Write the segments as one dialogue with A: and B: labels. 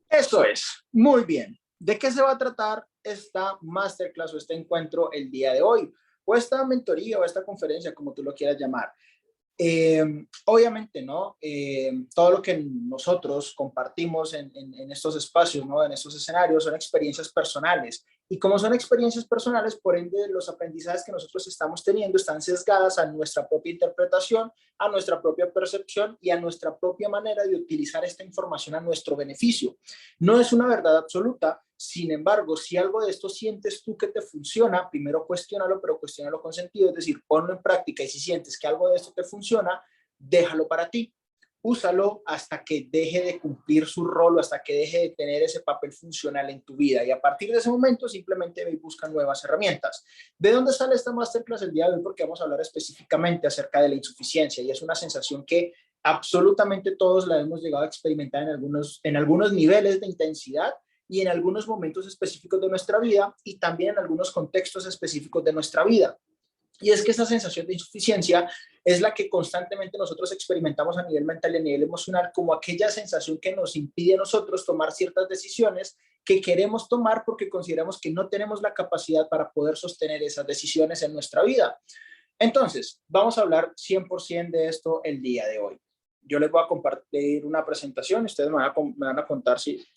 A: Eso es, muy bien. ¿De qué se va a tratar esta masterclass o este encuentro el día de hoy? O esta mentoría o esta conferencia, como tú lo quieras llamar. Obviamente, ¿no? Todo lo que nosotros compartimos en estos espacios, ¿no? En estos escenarios son experiencias personales. Y como son experiencias personales, por ende, los aprendizajes que nosotros estamos teniendo están sesgadas a nuestra propia interpretación, a nuestra propia percepción y a nuestra propia manera de utilizar esta información a nuestro beneficio. No es una verdad absoluta. Sin embargo, si algo de esto sientes tú que te funciona, primero cuestiónalo, pero cuestiónalo con sentido, es decir, ponlo en práctica y si sientes que algo de esto te funciona, déjalo para ti. Úsalo hasta que deje de cumplir su rol o hasta que deje de tener ese papel funcional en tu vida. Y a partir de ese momento simplemente ve y busca nuevas herramientas. ¿De dónde sale esta masterclass el día de hoy? Porque vamos a hablar específicamente acerca de la insuficiencia y es una sensación que absolutamente todos la hemos llegado a experimentar en algunos niveles de intensidad y en algunos momentos específicos de nuestra vida y también en algunos contextos específicos de nuestra vida. Y es que esa sensación de insuficiencia es la que constantemente nosotros experimentamos a nivel mental y a nivel emocional como aquella sensación que nos impide a nosotros tomar ciertas decisiones que queremos tomar porque consideramos que no tenemos la capacidad para poder sostener esas decisiones en nuestra vida. Entonces, vamos a hablar 100% de esto el día de hoy. Yo les voy a compartir una presentación y ustedes me van a contar si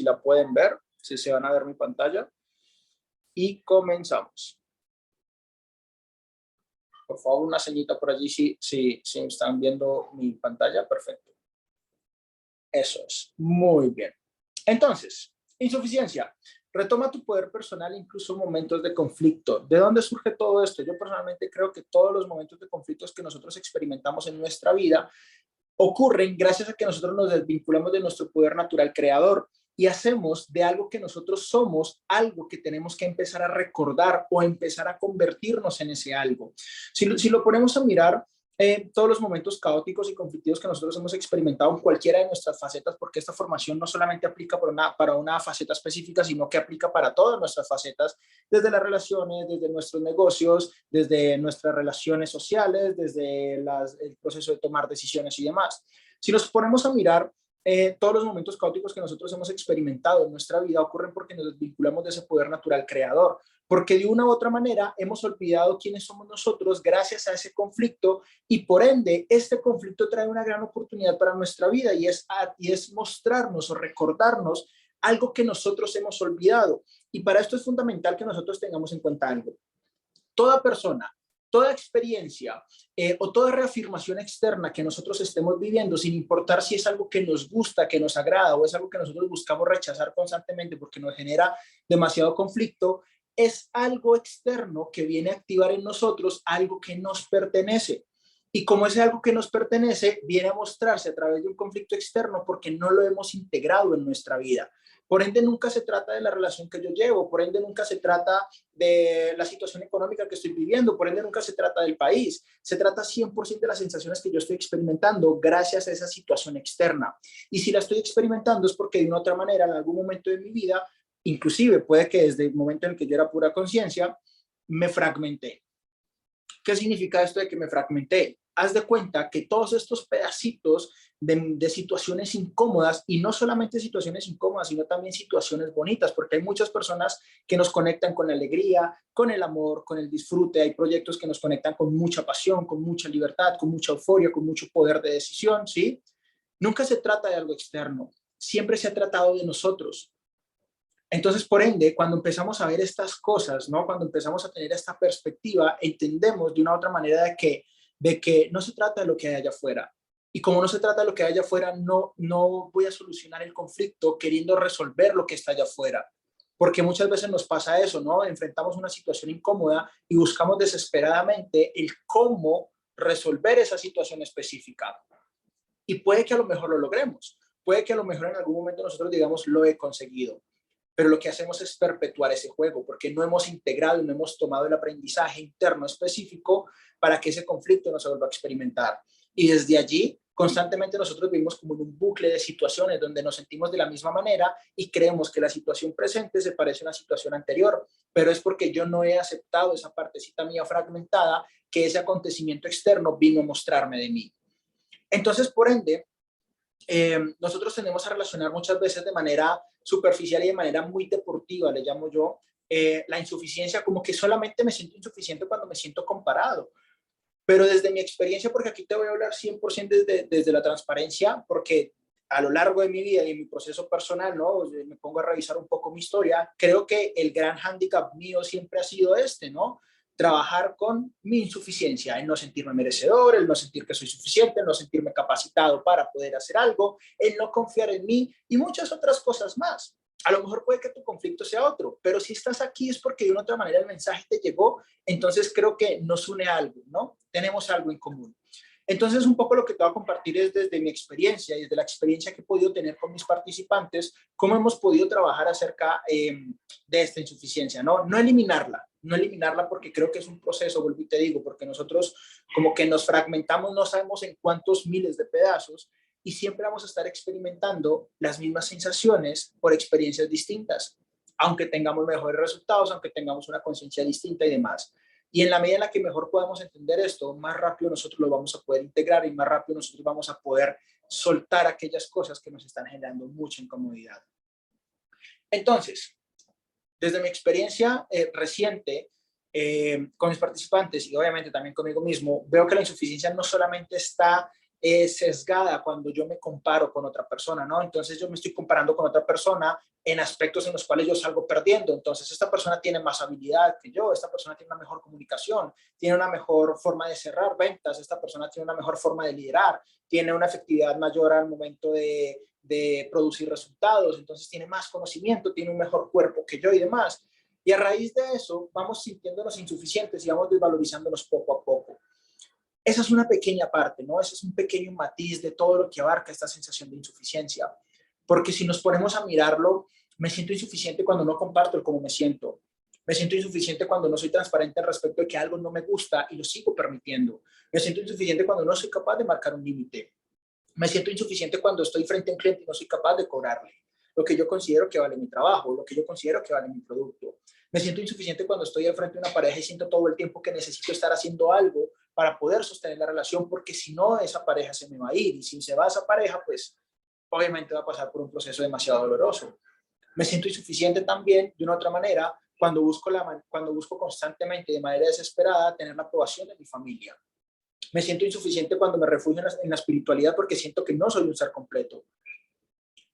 A: la pueden ver, si se van a ver mi pantalla. Y comenzamos. Por favor, una señita por allí si están viendo mi pantalla. Perfecto. Eso es. Muy bien. Entonces, insuficiencia. Retoma tu poder personal incluso en momentos de conflicto. ¿De dónde surge todo esto? Yo personalmente creo que todos los momentos de conflictos que nosotros experimentamos en nuestra vida ocurren gracias a que nosotros nos desvinculamos de nuestro poder natural creador y hacemos de algo que nosotros somos algo que tenemos que empezar a recordar o empezar a convertirnos en ese algo. Si lo ponemos a mirar, todos los momentos caóticos y conflictivos que nosotros hemos experimentado en cualquiera de nuestras facetas, porque esta formación no solamente aplica para una faceta específica, sino que aplica para todas nuestras facetas, desde las relaciones, desde nuestros negocios, desde nuestras relaciones sociales, desde el proceso de tomar decisiones y demás. Si nos ponemos a mirar, todos los momentos caóticos que nosotros hemos experimentado en nuestra vida ocurren porque nos desvinculamos de ese poder natural creador, porque de una u otra manera hemos olvidado quiénes somos nosotros gracias a ese conflicto y por ende este conflicto trae una gran oportunidad para nuestra vida y es mostrarnos o recordarnos algo que nosotros hemos olvidado. Y para esto es fundamental que nosotros tengamos en cuenta algo. Toda persona, toda experiencia o toda reafirmación externa que nosotros estemos viviendo, sin importar si es algo que nos gusta, que nos agrada o es algo que nosotros buscamos rechazar constantemente porque nos genera demasiado conflicto, es algo externo que viene a activar en nosotros algo que nos pertenece. Y como ese algo que nos pertenece, viene a mostrarse a través de un conflicto externo porque no lo hemos integrado en nuestra vida. Por ende, nunca se trata de la relación que yo llevo, por ende, nunca se trata de la situación económica que estoy viviendo, por ende, nunca se trata del país, se trata 100% de las sensaciones que yo estoy experimentando gracias a esa situación externa. Y si la estoy experimentando es porque de una otra manera, en algún momento de mi vida, inclusive puede que desde el momento en el que yo era pura conciencia, me fragmenté. ¿Qué significa esto de que me fragmenté? Haz de cuenta que todos estos pedacitos de situaciones incómodas, y no solamente situaciones incómodas, sino también situaciones bonitas, porque hay muchas personas que nos conectan con la alegría, con el amor, con el disfrute, hay proyectos que nos conectan con mucha pasión, con mucha libertad, con mucha euforia, con mucho poder de decisión, ¿sí? Nunca se trata de algo externo, siempre se ha tratado de nosotros. Entonces, por ende, cuando empezamos a ver estas cosas, ¿no? Cuando empezamos a tener esta perspectiva, entendemos de una u otra manera de que no se trata de lo que hay allá afuera. Y como no se trata de lo que hay allá afuera, no voy a solucionar el conflicto queriendo resolver lo que está allá afuera. Porque muchas veces nos pasa eso, ¿no? Enfrentamos una situación incómoda y buscamos desesperadamente el cómo resolver esa situación específica. Y puede que a lo mejor lo logremos. Puede que a lo mejor en algún momento nosotros digamos, lo he conseguido, pero lo que hacemos es perpetuar ese juego porque no hemos integrado y no hemos tomado el aprendizaje interno específico para que ese conflicto no se vuelva a experimentar. Y desde allí, constantemente nosotros vivimos como en un bucle de situaciones donde nos sentimos de la misma manera y creemos que la situación presente se parece a una situación anterior, pero es porque yo no he aceptado esa partecita mía fragmentada que ese acontecimiento externo vino a mostrarme de mí. Entonces, por ende, nosotros tendemos a relacionar muchas veces de manera superficial y de manera muy deportiva, le llamo yo, la insuficiencia como que solamente me siento insuficiente cuando me siento comparado. Pero desde mi experiencia, porque aquí te voy a hablar 100% desde la transparencia, porque a lo largo de mi vida y en mi proceso personal, ¿no? Me pongo a revisar un poco mi historia, creo que el gran hándicap mío siempre ha sido este, ¿no? Trabajar con mi insuficiencia, el no sentirme merecedor, el no sentir que soy suficiente, el no sentirme capacitado para poder hacer algo, el no confiar en mí y muchas otras cosas más. A lo mejor puede que tu conflicto sea otro, pero si estás aquí es porque de una otra manera el mensaje te llegó, entonces creo que nos une algo, ¿no? Tenemos algo en común. Entonces, un poco lo que te voy a compartir es desde mi experiencia y desde la experiencia que he podido tener con mis participantes, cómo hemos podido trabajar acerca de esta insuficiencia, ¿no? No eliminarla, no eliminarla porque creo que es un proceso, vuelvo y te digo, porque nosotros como que nos fragmentamos, no sabemos en cuántos miles de pedazos y siempre vamos a estar experimentando las mismas sensaciones por experiencias distintas, aunque tengamos mejores resultados, aunque tengamos una conciencia distinta y demás. Y en la medida en la que mejor podamos entender esto, más rápido nosotros lo vamos a poder integrar y más rápido nosotros vamos a poder soltar aquellas cosas que nos están generando mucha incomodidad. Entonces, desde mi experiencia reciente con mis participantes y obviamente también conmigo mismo, veo que la insuficiencia no solamente está sesgada cuando yo me comparo con otra persona, ¿no? Entonces yo me estoy comparando con otra persona en aspectos en los cuales yo salgo perdiendo. Entonces esta persona tiene más habilidad que yo, esta persona tiene una mejor comunicación, tiene una mejor forma de cerrar ventas, esta persona tiene una mejor forma de liderar, tiene una efectividad mayor al momento de producir resultados, entonces tiene más conocimiento, tiene un mejor cuerpo que yo y demás. Y a raíz de eso vamos sintiéndonos insuficientes y vamos desvalorizándonos poco a poco. Esa es una pequeña parte, ¿no? Ese es un pequeño matiz de todo lo que abarca esta sensación de insuficiencia. Porque si nos ponemos a mirarlo, me siento insuficiente cuando no comparto el cómo me siento. Me siento insuficiente cuando no soy transparente al respecto de que algo no me gusta y lo sigo permitiendo. Me siento insuficiente cuando no soy capaz de marcar un límite. Me siento insuficiente cuando estoy frente a un cliente y no soy capaz de cobrarle lo que yo considero que vale mi trabajo, lo que yo considero que vale mi producto. Me siento insuficiente cuando estoy al frente de una pareja y siento todo el tiempo que necesito estar haciendo algo para poder sostener la relación, porque si no, esa pareja se me va a ir. Y si se va esa pareja, pues obviamente va a pasar por un proceso demasiado doloroso. Me siento insuficiente también, de una otra manera, cuando busco constantemente, de manera desesperada, tener la aprobación de mi familia. Me siento insuficiente cuando me refugio en la espiritualidad porque siento que no soy un ser completo.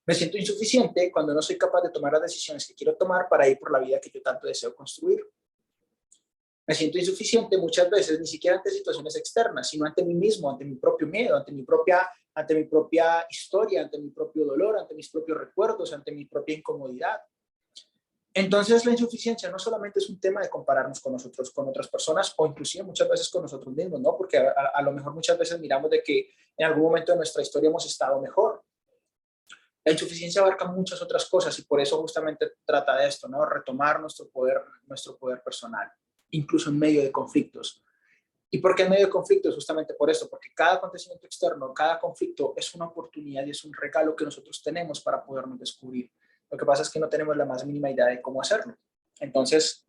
A: Me siento insuficiente cuando no soy capaz de tomar las decisiones que quiero tomar para ir por la vida que yo tanto deseo construir. Me siento insuficiente muchas veces, ni siquiera ante situaciones externas, sino ante mí mismo, ante mi propio miedo, ante mi propia historia, ante mi propio dolor, ante mis propios recuerdos, ante mi propia incomodidad. Entonces la insuficiencia no solamente es un tema de compararnos con nosotros, con otras personas o inclusive muchas veces con nosotros mismos, ¿no? Porque a lo mejor muchas veces miramos de que en algún momento de nuestra historia hemos estado mejor. La insuficiencia abarca muchas otras cosas y por eso justamente trata de esto, ¿no? Retomar nuestro poder personal, incluso en medio de conflictos. ¿Y por qué en medio de conflictos? Justamente por eso, porque cada acontecimiento externo, cada conflicto es una oportunidad y es un regalo que nosotros tenemos para podernos descubrir. Lo que pasa es que no tenemos la más mínima idea de cómo hacerlo. Entonces,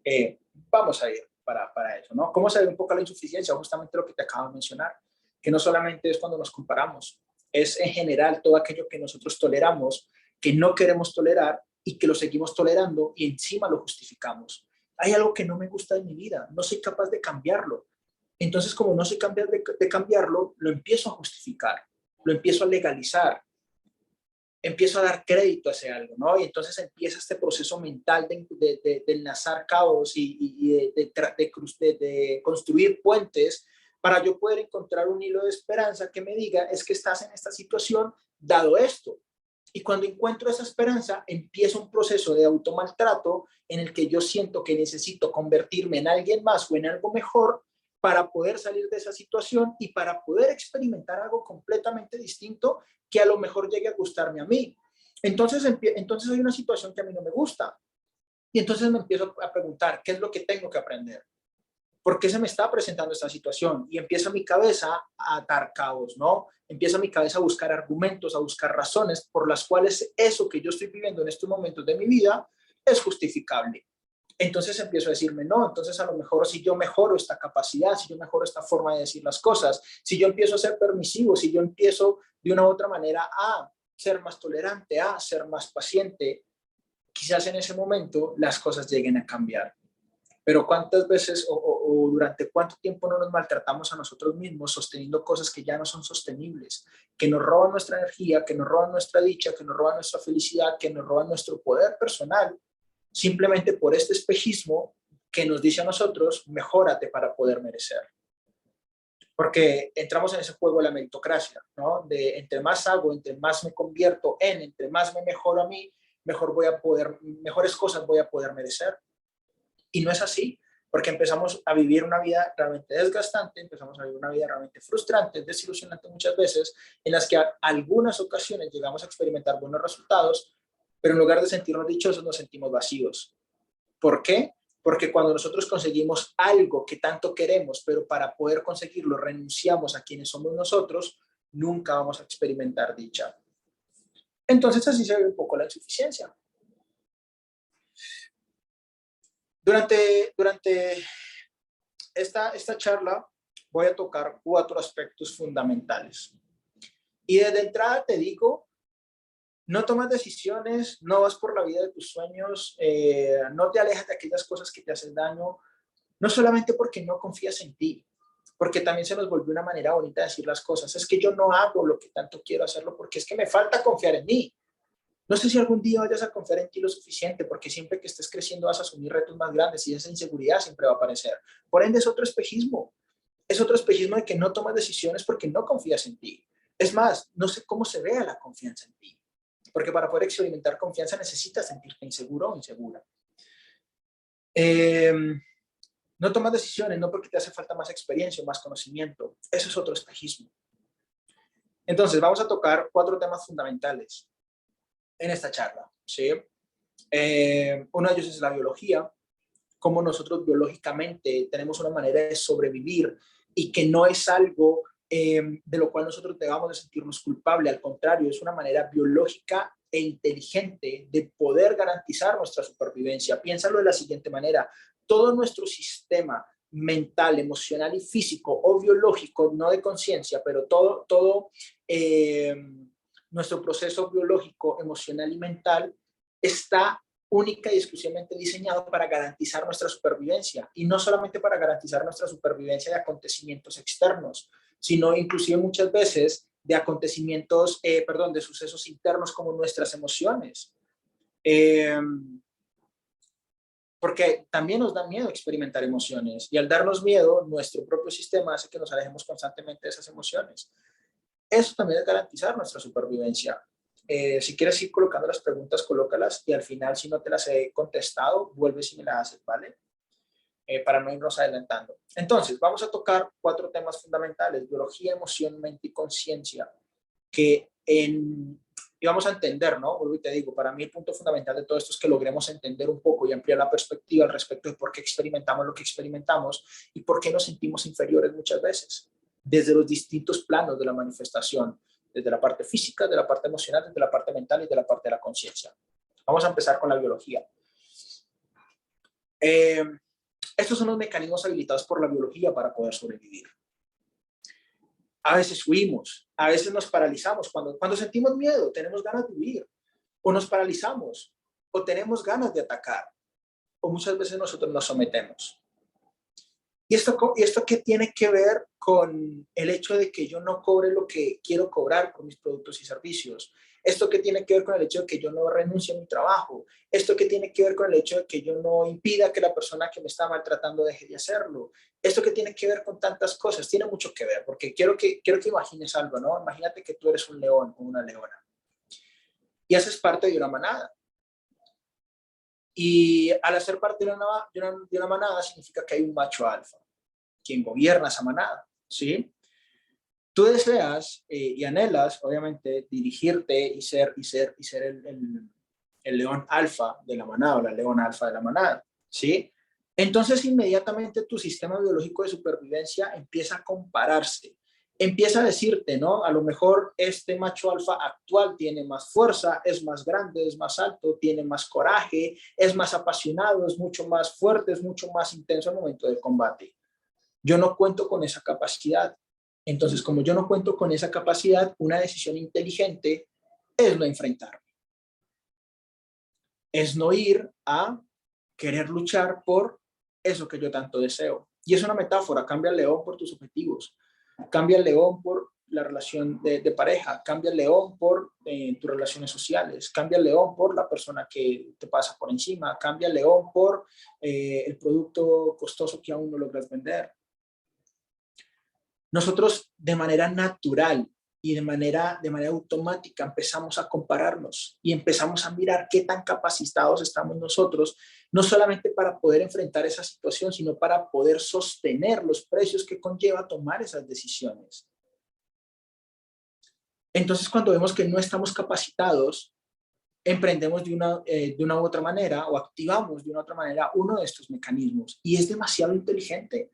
A: vamos a ir para eso, ¿no? ¿Cómo se ve un poco la insuficiencia? Justamente lo que te acabo de mencionar, que no solamente es cuando nos comparamos, es en general todo aquello que nosotros toleramos, que no queremos tolerar y que lo seguimos tolerando y encima lo justificamos. Hay algo que no me gusta de mi vida, no soy capaz de cambiarlo. Entonces, como no soy capaz de cambiarlo, lo empiezo a justificar, lo empiezo a legalizar, empiezo a dar crédito a ese algo, ¿no? Y entonces empieza este proceso mental de enlazar caos y de construir puentes para yo poder encontrar un hilo de esperanza que me diga, es que estás en esta situación dado esto. Y cuando encuentro esa esperanza, empieza un proceso de automaltrato en el que yo siento que necesito convertirme en alguien más o en algo mejor para poder salir de esa situación y para poder experimentar algo completamente distinto que a lo mejor llegue a gustarme a mí. Entonces hay una situación que a mí no me gusta. Y entonces me empiezo a preguntar, ¿qué es lo que tengo que aprender? ¿Por qué se me está presentando esta situación? Y empieza mi cabeza a atar cabos, ¿no? Empieza mi cabeza a buscar argumentos, a buscar razones por las cuales eso que yo estoy viviendo en estos momentos de mi vida es justificable. entonces empiezo a decirme, no, entonces a lo mejor si yo mejoro esta capacidad, si yo mejoro esta forma de decir las cosas, si yo empiezo a ser permisivo, si yo empiezo de una u otra manera a ser más tolerante, a ser más paciente, quizás en ese momento las cosas lleguen a cambiar. Pero ¿cuántas veces o durante cuánto tiempo no nos maltratamos a nosotros mismos sosteniendo cosas que ya no son sostenibles, que nos roban nuestra energía, que nos roban nuestra dicha, que nos roban nuestra felicidad, que nos roban nuestro poder personal, simplemente por este espejismo que nos dice a nosotros, mejórate para poder merecer? Porque entramos en ese juego de la meritocracia, ¿no? De entre más hago, entre más me convierto en, entre más me mejoro a mí, mejor voy a poder, mejores cosas voy a poder merecer. Y no es así, porque empezamos a vivir una vida realmente desgastante, empezamos a vivir una vida realmente frustrante, desilusionante muchas veces, en las que a algunas ocasiones llegamos a experimentar buenos resultados, pero en lugar de sentirnos dichosos nos sentimos vacíos. ¿Por qué? Porque cuando nosotros conseguimos algo que tanto queremos, pero para poder conseguirlo renunciamos a quienes somos nosotros, nunca vamos a experimentar dicha. Entonces así se ve un poco la insuficiencia. Durante esta charla voy a tocar 4 aspectos fundamentales. Y desde entrada te digo, no tomas decisiones, no vas por la vida de tus sueños, no te alejas de aquellas cosas que te hacen daño, no solamente porque no confías en ti, porque también se nos volvió una manera bonita de decir las cosas. Es que yo no hago lo que tanto quiero hacerlo porque es que me falta confiar en mí. No sé si algún día vayas a confiar en ti lo suficiente, porque siempre que estés creciendo vas a asumir retos más grandes y esa inseguridad siempre va a aparecer. Por ende, es otro espejismo. Es otro espejismo de que no tomas decisiones porque no confías en ti. Es más, no sé cómo se vea la confianza en ti, porque para poder experimentar confianza necesitas sentirte inseguro o insegura. No tomas decisiones no porque te hace falta más experiencia o más conocimiento. Eso es otro espejismo. Entonces, vamos a tocar 4 temas fundamentales en esta charla, ¿sí? Uno de ellos es la biología, cómo nosotros biológicamente tenemos una manera de sobrevivir y que no es algo de lo cual nosotros debamos de sentirnos culpables, al contrario, es una manera biológica e inteligente de poder garantizar nuestra supervivencia. Piénsalo de la siguiente manera, todo nuestro sistema mental, emocional y físico o biológico, no de conciencia, pero todo nuestro proceso biológico, emocional y mental está única y exclusivamente diseñado para garantizar nuestra supervivencia, y no solamente para garantizar nuestra supervivencia de acontecimientos externos, sino inclusive muchas veces de acontecimientos, de sucesos internos como nuestras emociones. Porque también nos da miedo experimentar emociones, y al darnos miedo, nuestro propio sistema hace que nos alejemos constantemente de esas emociones. Eso también es garantizar nuestra supervivencia. Si quieres ir colocando las preguntas, colócalas, y al final, si no te las he contestado, vuelves y me las haces, ¿vale? Para no irnos adelantando. Entonces, vamos a tocar 4 temas fundamentales: biología, emoción, mente y conciencia, y vamos a entender, ¿no? Vuelvo y te digo, para mí el punto fundamental de todo esto es que logremos entender un poco y ampliar la perspectiva al respecto de por qué experimentamos lo que experimentamos y por qué nos sentimos inferiores muchas veces, desde los distintos planos de la manifestación, desde la parte física, de la parte emocional, desde la parte mental y de la parte de la conciencia. Vamos a empezar con la biología. Estos son los mecanismos habilitados por la biología para poder sobrevivir. A veces huimos, a veces nos paralizamos. Cuando sentimos miedo, tenemos ganas de huir, o nos paralizamos, o tenemos ganas de atacar, o muchas veces nosotros nos sometemos. ¿Y esto qué tiene que ver con el hecho de que yo no cobre lo que quiero cobrar por mis productos y servicios? ¿Esto qué tiene que ver con el hecho de que yo no renuncie a mi trabajo? ¿Esto qué tiene que ver con el hecho de que yo no impida que la persona que me está maltratando deje de hacerlo? ¿Esto qué tiene que ver con tantas cosas? Tiene mucho que ver, porque quiero que imagines algo, ¿no? Imagínate que tú eres un león o una leona y haces parte de una manada. Y al hacer parte de una manada significa que hay un macho alfa, quien gobierna esa manada, ¿sí? Tú deseas y anhelas, obviamente, dirigirte y ser el león alfa de la manada, o la leona alfa de la manada, ¿sí? Entonces, inmediatamente tu sistema biológico de supervivencia empieza a compararse, empieza a decirte, ¿no? A lo mejor este macho alfa actual tiene más fuerza, es más grande, es más alto, tiene más coraje, es más apasionado, es mucho más fuerte, es mucho más intenso al momento del combate. Yo no cuento con esa capacidad. Entonces, como yo no cuento con esa capacidad, una decisión inteligente es no enfrentarme. Es no ir a querer luchar por eso que yo tanto deseo. Y es una metáfora, cambia el león por tus objetivos, cambia el león por la relación de pareja, cambia el león por tus relaciones sociales, cambia el león por la persona que te pasa por encima, cambia el león por el producto costoso que aún no logras vender. Nosotros de manera natural y de manera automática empezamos a compararnos y empezamos a mirar qué tan capacitados estamos nosotros, no solamente para poder enfrentar esa situación, sino para poder sostener los precios que conlleva tomar esas decisiones. Entonces, cuando vemos que no estamos capacitados, emprendemos de una u otra manera o activamos de una u otra manera uno de estos mecanismos y es demasiado inteligente.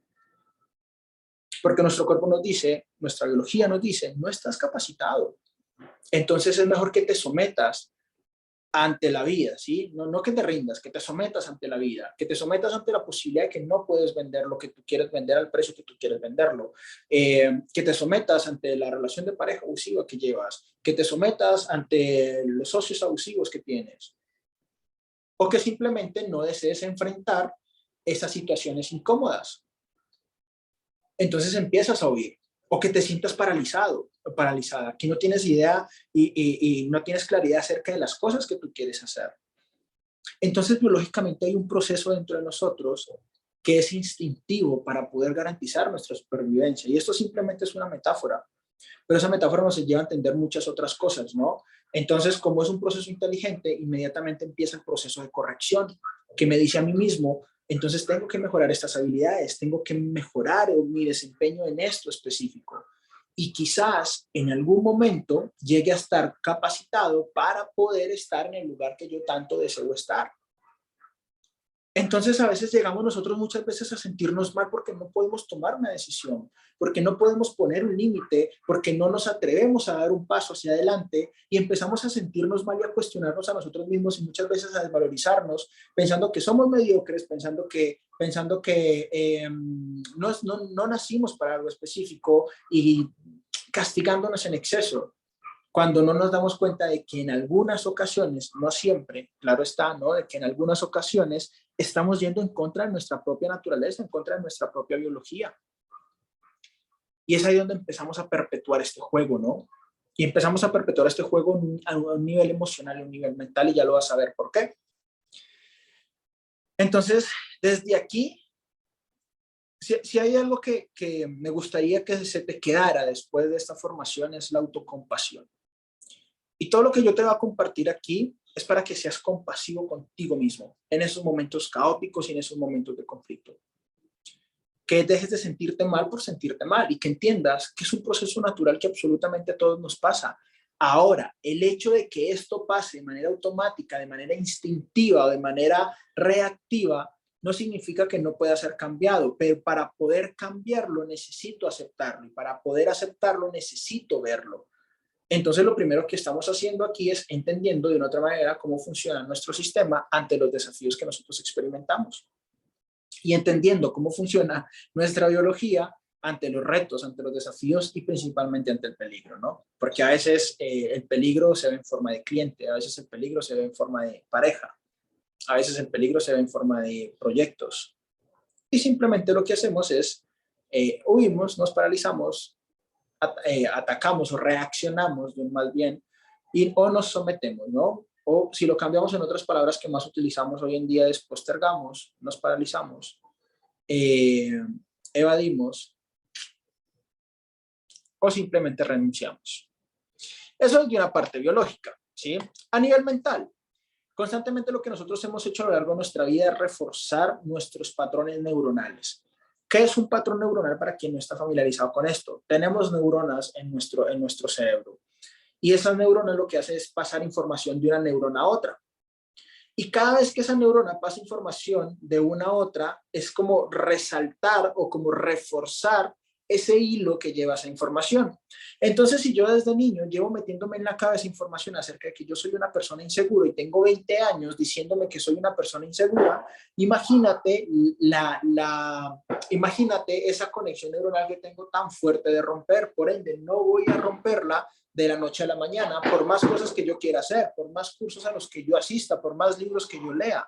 A: Porque nuestro cuerpo nos dice, nuestra biología nos dice, no estás capacitado. Entonces es mejor que te sometas ante la vida, ¿sí? No que te rindas, que te sometas ante la vida, que te sometas ante la posibilidad de que no puedes vender lo que tú quieres vender al precio que tú quieres venderlo, que te sometas ante la relación de pareja abusiva que llevas, que te sometas ante los socios abusivos que tienes, o que simplemente no desees enfrentar esas situaciones incómodas. Entonces empiezas a huir, o que te sientas paralizado o paralizada, que no tienes idea y no tienes claridad acerca de las cosas que tú quieres hacer. Entonces, biológicamente hay un proceso dentro de nosotros que es instintivo para poder garantizar nuestra supervivencia. Y esto simplemente es una metáfora, pero esa metáfora nos lleva a entender muchas otras cosas, ¿no? Entonces, como es un proceso inteligente, inmediatamente empieza el proceso de corrección, que me dice a mí mismo, entonces tengo que mejorar estas habilidades, tengo que mejorar mi desempeño en esto específico. Y quizás en algún momento llegue a estar capacitado para poder estar en el lugar que yo tanto deseo estar. Entonces a veces llegamos nosotros muchas veces a sentirnos mal porque no podemos tomar una decisión, porque no podemos poner un límite, porque no nos atrevemos a dar un paso hacia adelante y empezamos a sentirnos mal y a cuestionarnos a nosotros mismos y muchas veces a desvalorizarnos, pensando que somos mediocres, pensando que no nacimos para algo específico y castigándonos en exceso, cuando no nos damos cuenta de que en algunas ocasiones, no siempre, claro está, ¿no? De que en algunas ocasiones estamos yendo en contra de nuestra propia naturaleza, en contra de nuestra propia biología. Y es ahí donde empezamos a perpetuar este juego, ¿no? Y empezamos a perpetuar este juego a un nivel emocional, a un nivel mental, y ya lo vas a ver por qué. Entonces, desde aquí, si hay algo que me gustaría que se te quedara después de esta formación es la autocompasión. Y todo lo que yo te voy a compartir aquí es para que seas compasivo contigo mismo en esos momentos caóticos y en esos momentos de conflicto. Que dejes de sentirte mal por sentirte mal y que entiendas que es un proceso natural que absolutamente a todos nos pasa. Ahora, el hecho de que esto pase de manera automática, de manera instintiva o de manera reactiva, no significa que no pueda ser cambiado, pero para poder cambiarlo necesito aceptarlo y para poder aceptarlo necesito verlo. Entonces, lo primero que estamos haciendo aquí es entendiendo de una otra manera cómo funciona nuestro sistema ante los desafíos que nosotros experimentamos y entendiendo cómo funciona nuestra biología ante los retos, ante los desafíos y principalmente ante el peligro, ¿no? Porque a veces el peligro se ve en forma de cliente, a veces el peligro se ve en forma de pareja, a veces el peligro se ve en forma de proyectos y simplemente lo que hacemos es huimos, nos paralizamos, atacamos o reaccionamos más bien o nos sometemos, ¿no? O si lo cambiamos en otras palabras que más utilizamos hoy en día es postergamos, nos paralizamos, evadimos o simplemente renunciamos. Eso es de una parte biológica, ¿sí? A nivel mental, constantemente lo que nosotros hemos hecho a lo largo de nuestra vida es reforzar nuestros patrones neuronales. ¿Qué es un patrón neuronal para quien no está familiarizado con esto? Tenemos neuronas en nuestro cerebro y esas neuronas lo que hacen es pasar información de una neurona a otra. Y cada vez que esa neurona pasa información de una a otra, es como resaltar o como reforzar ese hilo que lleva esa información. Entonces, si yo desde niño llevo metiéndome en la cabeza información acerca de que yo soy una persona insegura y tengo 20 años diciéndome que soy una persona insegura, imagínate, imagínate esa conexión neuronal que tengo tan fuerte de romper. Por ende, no voy a romperla de la noche a la mañana, por más cosas que yo quiera hacer, por más cursos a los que yo asista, por más libros que yo lea,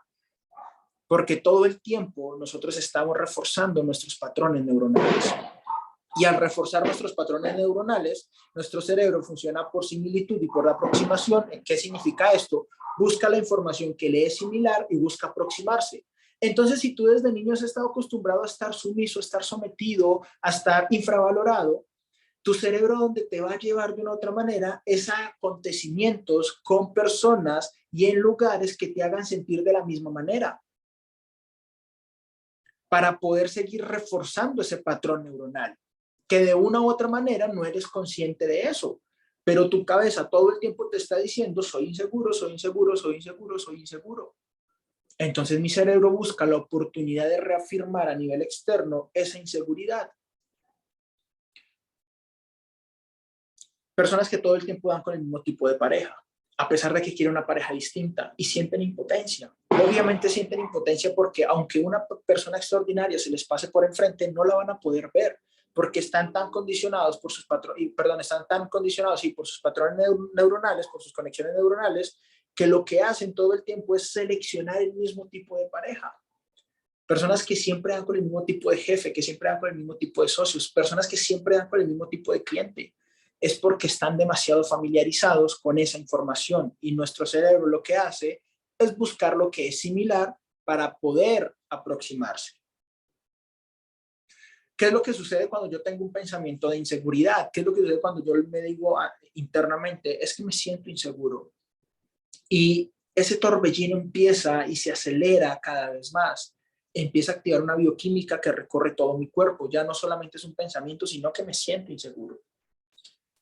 A: porque todo el tiempo nosotros estamos reforzando nuestros patrones neuronales. Y al reforzar nuestros patrones neuronales, nuestro cerebro funciona por similitud y por aproximación. ¿Qué significa esto? Busca la información que le es similar y busca aproximarse. Entonces, si tú desde niño has estado acostumbrado a estar sumiso, a estar sometido, a estar infravalorado, tu cerebro donde te va a llevar de una otra manera es a acontecimientos con personas y en lugares que te hagan sentir de la misma manera, para poder seguir reforzando ese patrón neuronal, que de una u otra manera no eres consciente de eso, pero tu cabeza todo el tiempo te está diciendo soy inseguro, soy inseguro, soy inseguro, soy inseguro. Entonces mi cerebro busca la oportunidad de reafirmar a nivel externo esa inseguridad. Personas que todo el tiempo dan con el mismo tipo de pareja, a pesar de que quieren una pareja distinta y sienten impotencia. Obviamente sienten impotencia porque aunque una persona extraordinaria se les pase por enfrente, no la van a poder ver porque están tan condicionados por sus patrones, están tan condicionados por sus patrones neuronales, por sus conexiones neuronales, que lo que hacen todo el tiempo es seleccionar el mismo tipo de pareja. Personas que siempre dan con el mismo tipo de jefe, que siempre dan con el mismo tipo de socios, personas que siempre dan con el mismo tipo de cliente. Es porque están demasiado familiarizados con esa información y nuestro cerebro lo que hace es buscar lo que es similar para poder aproximarse. ¿Qué es lo que sucede cuando yo tengo un pensamiento de inseguridad? ¿Qué es lo que sucede cuando yo me digo internamente, es que me siento inseguro? Y ese torbellino empieza y se acelera cada vez más. Empieza a activar una bioquímica que recorre todo mi cuerpo. Ya no solamente es un pensamiento, sino que me siento inseguro.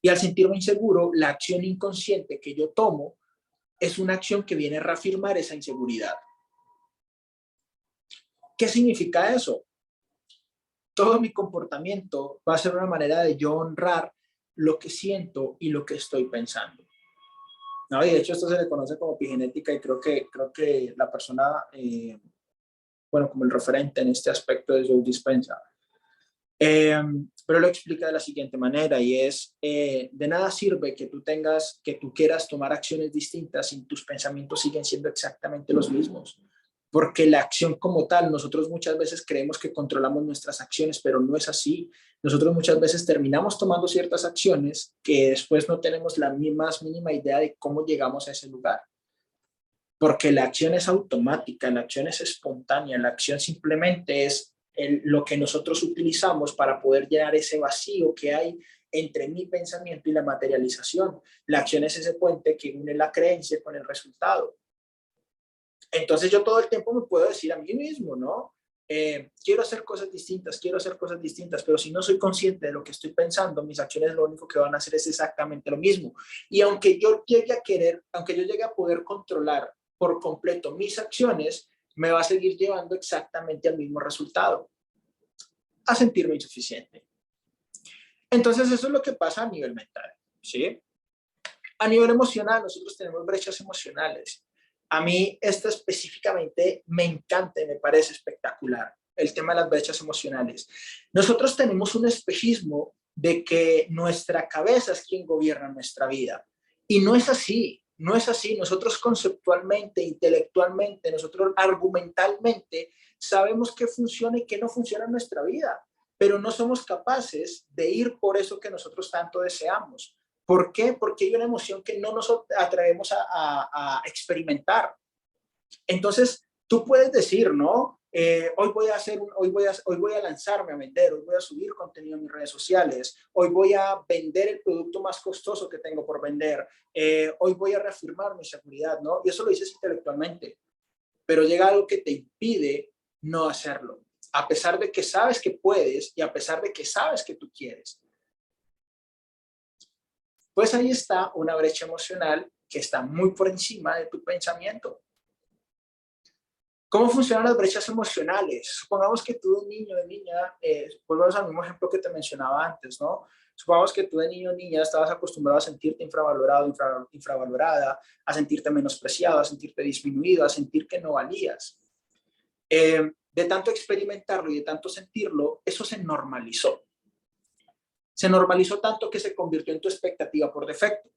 A: Y al sentirme inseguro, la acción inconsciente que yo tomo es una acción que viene a reafirmar esa inseguridad. ¿Qué significa eso? Todo mi comportamiento va a ser una manera de yo honrar lo que siento y lo que estoy pensando. No, y de hecho esto se le conoce como epigenética y creo que la persona, bueno, como el referente en este aspecto es Joe Dispenza. Pero lo explica de la siguiente manera y es, de nada sirve que tú quieras tomar acciones distintas si tus pensamientos siguen siendo exactamente los mismos. Porque la acción como tal, nosotros muchas veces creemos que controlamos nuestras acciones, pero no es así. Nosotros muchas veces terminamos tomando ciertas acciones que después no tenemos la más mínima idea de cómo llegamos a ese lugar. Porque la acción es automática, la acción es espontánea, la acción simplemente es lo que nosotros utilizamos para poder llenar ese vacío que hay entre mi pensamiento y la materialización. La acción es ese puente que une la creencia con el resultado. Entonces yo todo el tiempo me puedo decir a mí mismo, ¿no? Quiero hacer cosas distintas, pero si no soy consciente de lo que estoy pensando, mis acciones lo único que van a hacer es exactamente lo mismo. Y aunque yo llegue a poder controlar por completo mis acciones, me va a seguir llevando exactamente al mismo resultado, a sentirme insuficiente. Entonces eso es lo que pasa a nivel mental, ¿sí? A nivel emocional, nosotros tenemos brechas emocionales. A mí esta específicamente me encanta y me parece espectacular, el tema de las brechas emocionales. Nosotros tenemos un espejismo de que nuestra cabeza es quien gobierna nuestra vida. Y no es así, no es así. Nosotros conceptualmente, intelectualmente, nosotros argumentalmente sabemos qué funciona y qué no funciona en nuestra vida, pero no somos capaces de ir por eso que nosotros tanto deseamos. ¿Por qué? Porque hay una emoción que no nos atrevemos a experimentar. Entonces, tú puedes decir, ¿no? Hoy voy a lanzarme a vender, hoy voy a subir contenido en mis redes sociales, hoy voy a vender el producto más costoso que tengo por vender, hoy voy a reafirmar mi seguridad, ¿no? Y eso lo dices intelectualmente, pero llega algo que te impide no hacerlo, a pesar de que sabes que puedes y a pesar de que sabes que tú quieres. Pues ahí está una brecha emocional que está muy por encima de tu pensamiento. ¿Cómo funcionan las brechas emocionales? Supongamos que tú de niño, de niña, volvemos al mismo ejemplo que te mencionaba antes, ¿no? Supongamos que tú de niño o niña estabas acostumbrado a sentirte infravalorado, infravalorada, a sentirte menospreciado, a sentirte disminuido, a sentir que no valías. De tanto experimentarlo y de tanto sentirlo, eso se normalizó. Se normalizó tanto que se convirtió en tu expectativa por defecto.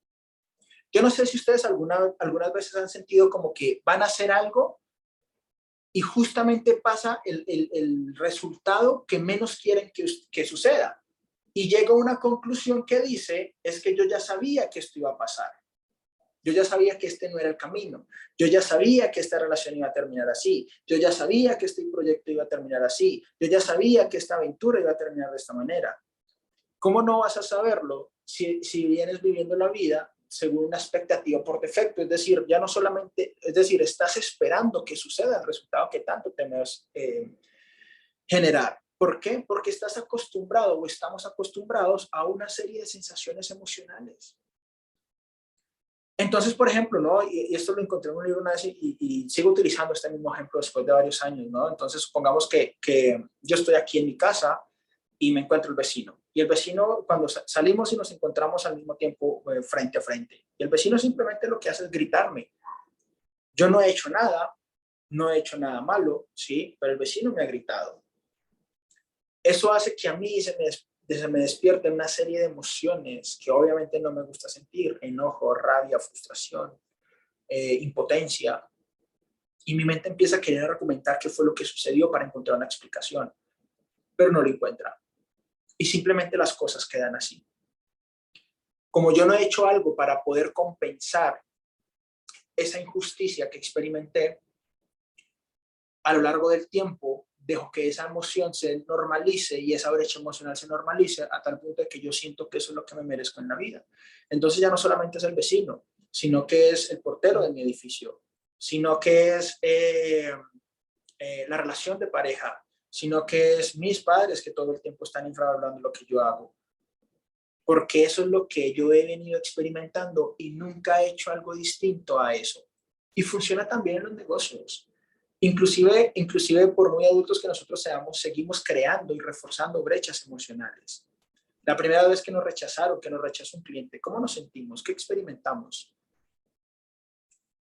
A: Yo no sé si ustedes algunas veces han sentido como que van a hacer algo y justamente pasa el resultado que menos quieren que suceda. Y llega a una conclusión que dice, es que yo ya sabía que esto iba a pasar. Yo ya sabía que este no era el camino. Yo ya sabía que esta relación iba a terminar así. Yo ya sabía que este proyecto iba a terminar así. Yo ya sabía que esta aventura iba a terminar de esta manera. ¿Cómo no vas a saberlo si vienes viviendo la vida según una expectativa por defecto? Es decir, ya no solamente, es decir, estás esperando que suceda el resultado que tanto temes generar. ¿Por qué? Porque estás acostumbrado o estamos acostumbrados a una serie de sensaciones emocionales. Entonces, por ejemplo, ¿no? Y esto lo encontré en un libro una vez y sigo utilizando este mismo ejemplo después de varios años, ¿no? Entonces, supongamos que yo estoy aquí en mi casa y me encuentro el vecino. Y el vecino, cuando salimos y nos encontramos al mismo tiempo frente a frente, y el vecino simplemente lo que hace es gritarme. Yo no he hecho nada, no he hecho nada malo, ¿sí? Pero el vecino me ha gritado. Eso hace que a mí se me despierten una serie de emociones que obviamente no me gusta sentir: enojo, rabia, frustración, impotencia. Y mi mente empieza a querer argumentar qué fue lo que sucedió para encontrar una explicación, pero no lo encuentra. Y simplemente las cosas quedan así. Como yo no he hecho algo para poder compensar esa injusticia que experimenté, a lo largo del tiempo dejo que esa emoción se normalice y esa brecha emocional se normalice a tal punto de que yo siento que eso es lo que me merezco en la vida. Entonces ya no solamente es el vecino, sino que es el portero de mi edificio, sino que es la relación de pareja, sino que es mis padres que todo el tiempo están infravalorando lo que yo hago. Porque eso es lo que yo he venido experimentando y nunca he hecho algo distinto a eso. Y funciona también en los negocios. Inclusive por muy adultos que nosotros seamos, seguimos creando y reforzando brechas emocionales. La primera vez que nos rechazaron, que nos rechazó un cliente, ¿cómo nos sentimos? ¿Qué experimentamos?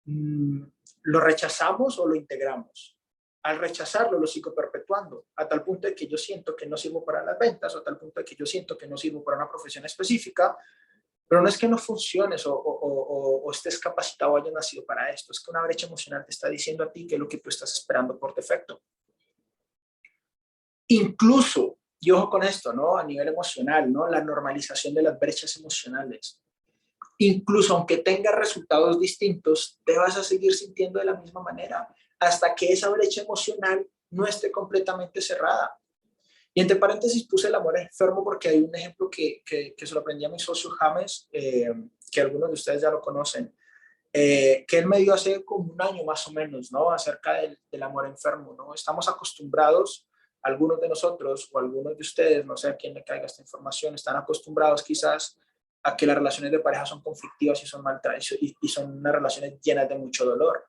A: ¿Lo rechazamos o lo integramos? Al rechazarlo lo sigo perpetuando, a tal punto de que yo siento que no sirvo para las ventas, o a tal punto de que yo siento que no sirvo para una profesión específica, pero no es que no funciones o estés capacitado o hayas nacido para esto, es que una brecha emocional te está diciendo a ti que es lo que tú estás esperando por defecto. Incluso, y ojo con esto, ¿no? A nivel emocional, ¿no? La normalización de las brechas emocionales. Incluso aunque tengas resultados distintos, te vas a seguir sintiendo de la misma manera hasta que esa brecha emocional no esté completamente cerrada. Y entre paréntesis puse el amor enfermo porque hay un ejemplo que se lo aprendí a mi socio James, que algunos de ustedes ya lo conocen, que él me dio hace como un año más o menos, ¿no? Acerca del amor enfermo, ¿no? Estamos acostumbrados, algunos de nosotros o algunos de ustedes, no sé a quién le caiga esta información, están acostumbrados quizás a que las relaciones de pareja son conflictivas y son y son unas relaciones llenas de mucho dolor.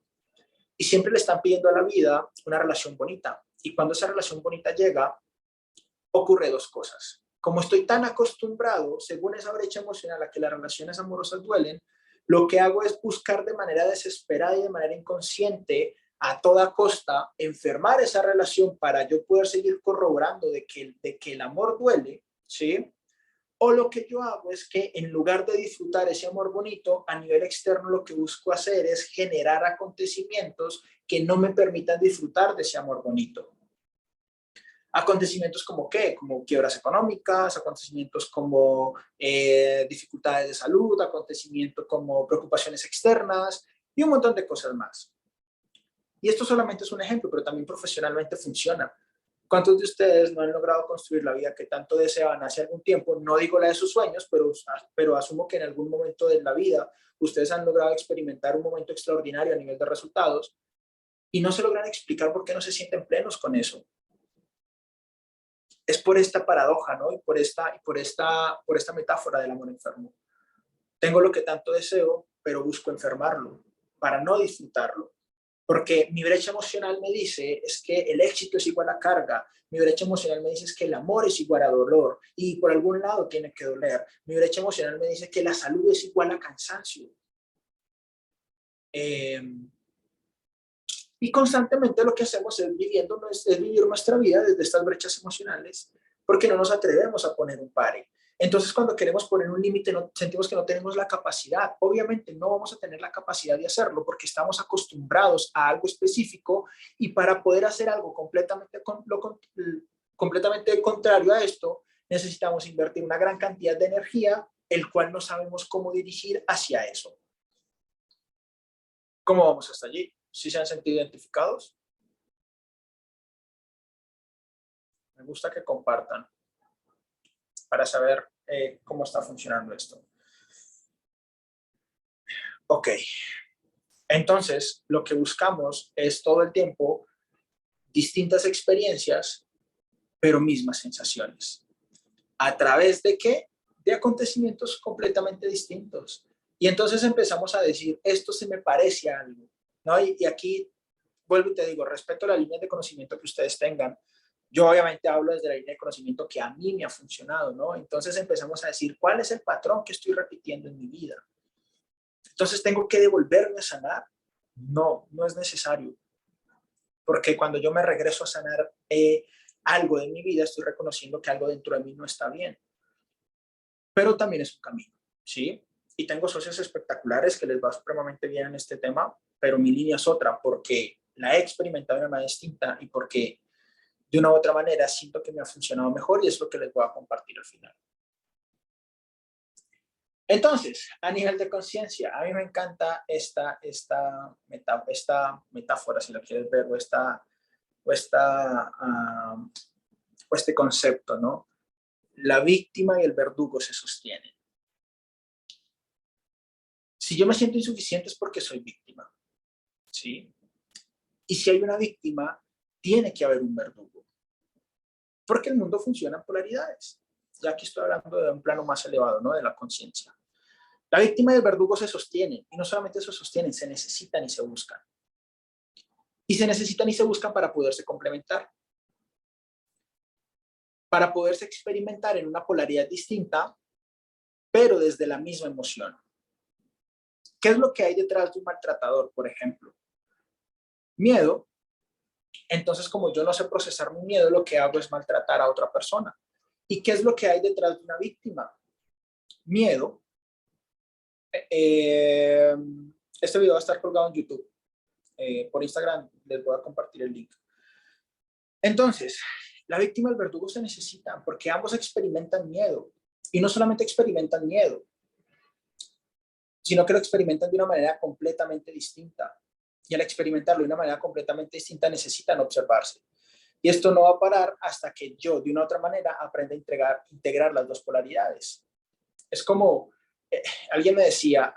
A: Y siempre le están pidiendo a la vida una relación bonita. Y cuando esa relación bonita llega, ocurre dos cosas. Como estoy tan acostumbrado, según esa brecha emocional, a que las relaciones amorosas duelen, lo que hago es buscar de manera desesperada y de manera inconsciente, a toda costa, enfermar esa relación para yo poder seguir corroborando de que el amor duele, ¿sí? O lo que yo hago es que en lugar de disfrutar ese amor bonito, a nivel externo lo que busco hacer es generar acontecimientos que no me permitan disfrutar de ese amor bonito. Acontecimientos como qué, como quiebras económicas, acontecimientos como dificultades de salud, acontecimientos como preocupaciones externas y un montón de cosas más. Y esto solamente es un ejemplo, pero también profesionalmente funciona. ¿Cuántos de ustedes no han logrado construir la vida que tanto deseaban hace algún tiempo? No digo la de sus sueños, pero asumo que en algún momento de la vida ustedes han logrado experimentar un momento extraordinario a nivel de resultados y no se logran explicar por qué no se sienten plenos con eso. Es por esta paradoja, ¿no? Y por esta metáfora del amor enfermo. Tengo lo que tanto deseo, pero busco enfermarlo para no disfrutarlo. Porque mi brecha emocional me dice es que el éxito es igual a carga. Mi brecha emocional me dice es que el amor es igual a dolor y por algún lado tiene que doler. Mi brecha emocional me dice que la salud es igual a cansancio. Y constantemente lo que hacemos es, es vivir nuestra vida desde estas brechas emocionales porque no nos atrevemos a poner un pare. Entonces, cuando queremos poner un límite, sentimos que no tenemos la capacidad. Obviamente no vamos a tener la capacidad de hacerlo porque estamos acostumbrados a algo específico y para poder hacer algo completamente contrario a esto, necesitamos invertir una gran cantidad de energía, el cual no sabemos cómo dirigir hacia eso. ¿Cómo vamos hasta allí? ¿Sí se han sentido identificados? Me gusta que compartan para saber cómo está funcionando esto. Ok. Entonces, lo que buscamos es todo el tiempo distintas experiencias, pero mismas sensaciones. ¿A través de qué? De acontecimientos completamente distintos. Y entonces empezamos a decir, esto se me parece a algo, ¿no? Y aquí vuelvo y te digo, respecto a las líneas de conocimiento que ustedes tengan, yo obviamente hablo desde la línea de conocimiento que a mí me ha funcionado, ¿no? Entonces empezamos a decir, ¿cuál es el patrón que estoy repitiendo en mi vida? Entonces tengo que devolverme a sanar. No, no es necesario. Porque cuando yo me regreso a sanar algo de mi vida, estoy reconociendo que algo dentro de mí no está bien. Pero también es un camino, ¿sí? Y tengo socios espectaculares que les va supremamente bien en este tema, pero mi línea es otra porque la he experimentado de una manera distinta y porque de una u otra manera siento que me ha funcionado mejor y es lo que les voy a compartir al final. Entonces, a nivel de conciencia, a mí me encanta esta metáfora, si lo quieres ver, o este concepto, ¿no? La víctima y el verdugo se sostienen. Si yo me siento insuficiente es porque soy víctima, ¿sí? Y si hay una víctima, tiene que haber un verdugo. Porque el mundo funciona en polaridades. Ya aquí estoy hablando de un plano más elevado, ¿no? De la conciencia. La víctima y el verdugo se sostienen, y no solamente se sostienen, se necesitan y se buscan. Y se necesitan y se buscan para poderse complementar. Para poderse experimentar en una polaridad distinta, pero desde la misma emoción. ¿Qué es lo que hay detrás de un maltratador, por ejemplo? Miedo. Entonces, como yo no sé procesar mi miedo, lo que hago es maltratar a otra persona. ¿Y qué es lo que hay detrás de una víctima? Miedo. Este video va a estar colgado en YouTube. Por Instagram les voy a compartir el link. Entonces, la víctima y el verdugo se necesitan porque ambos experimentan miedo. Y no solamente experimentan miedo, sino que lo experimentan de una manera completamente distinta. Y al experimentarlo de una manera completamente distinta necesitan observarse. Y esto no va a parar hasta que yo, de una u otra manera, aprenda a integrar las dos polaridades. Es como, alguien me decía,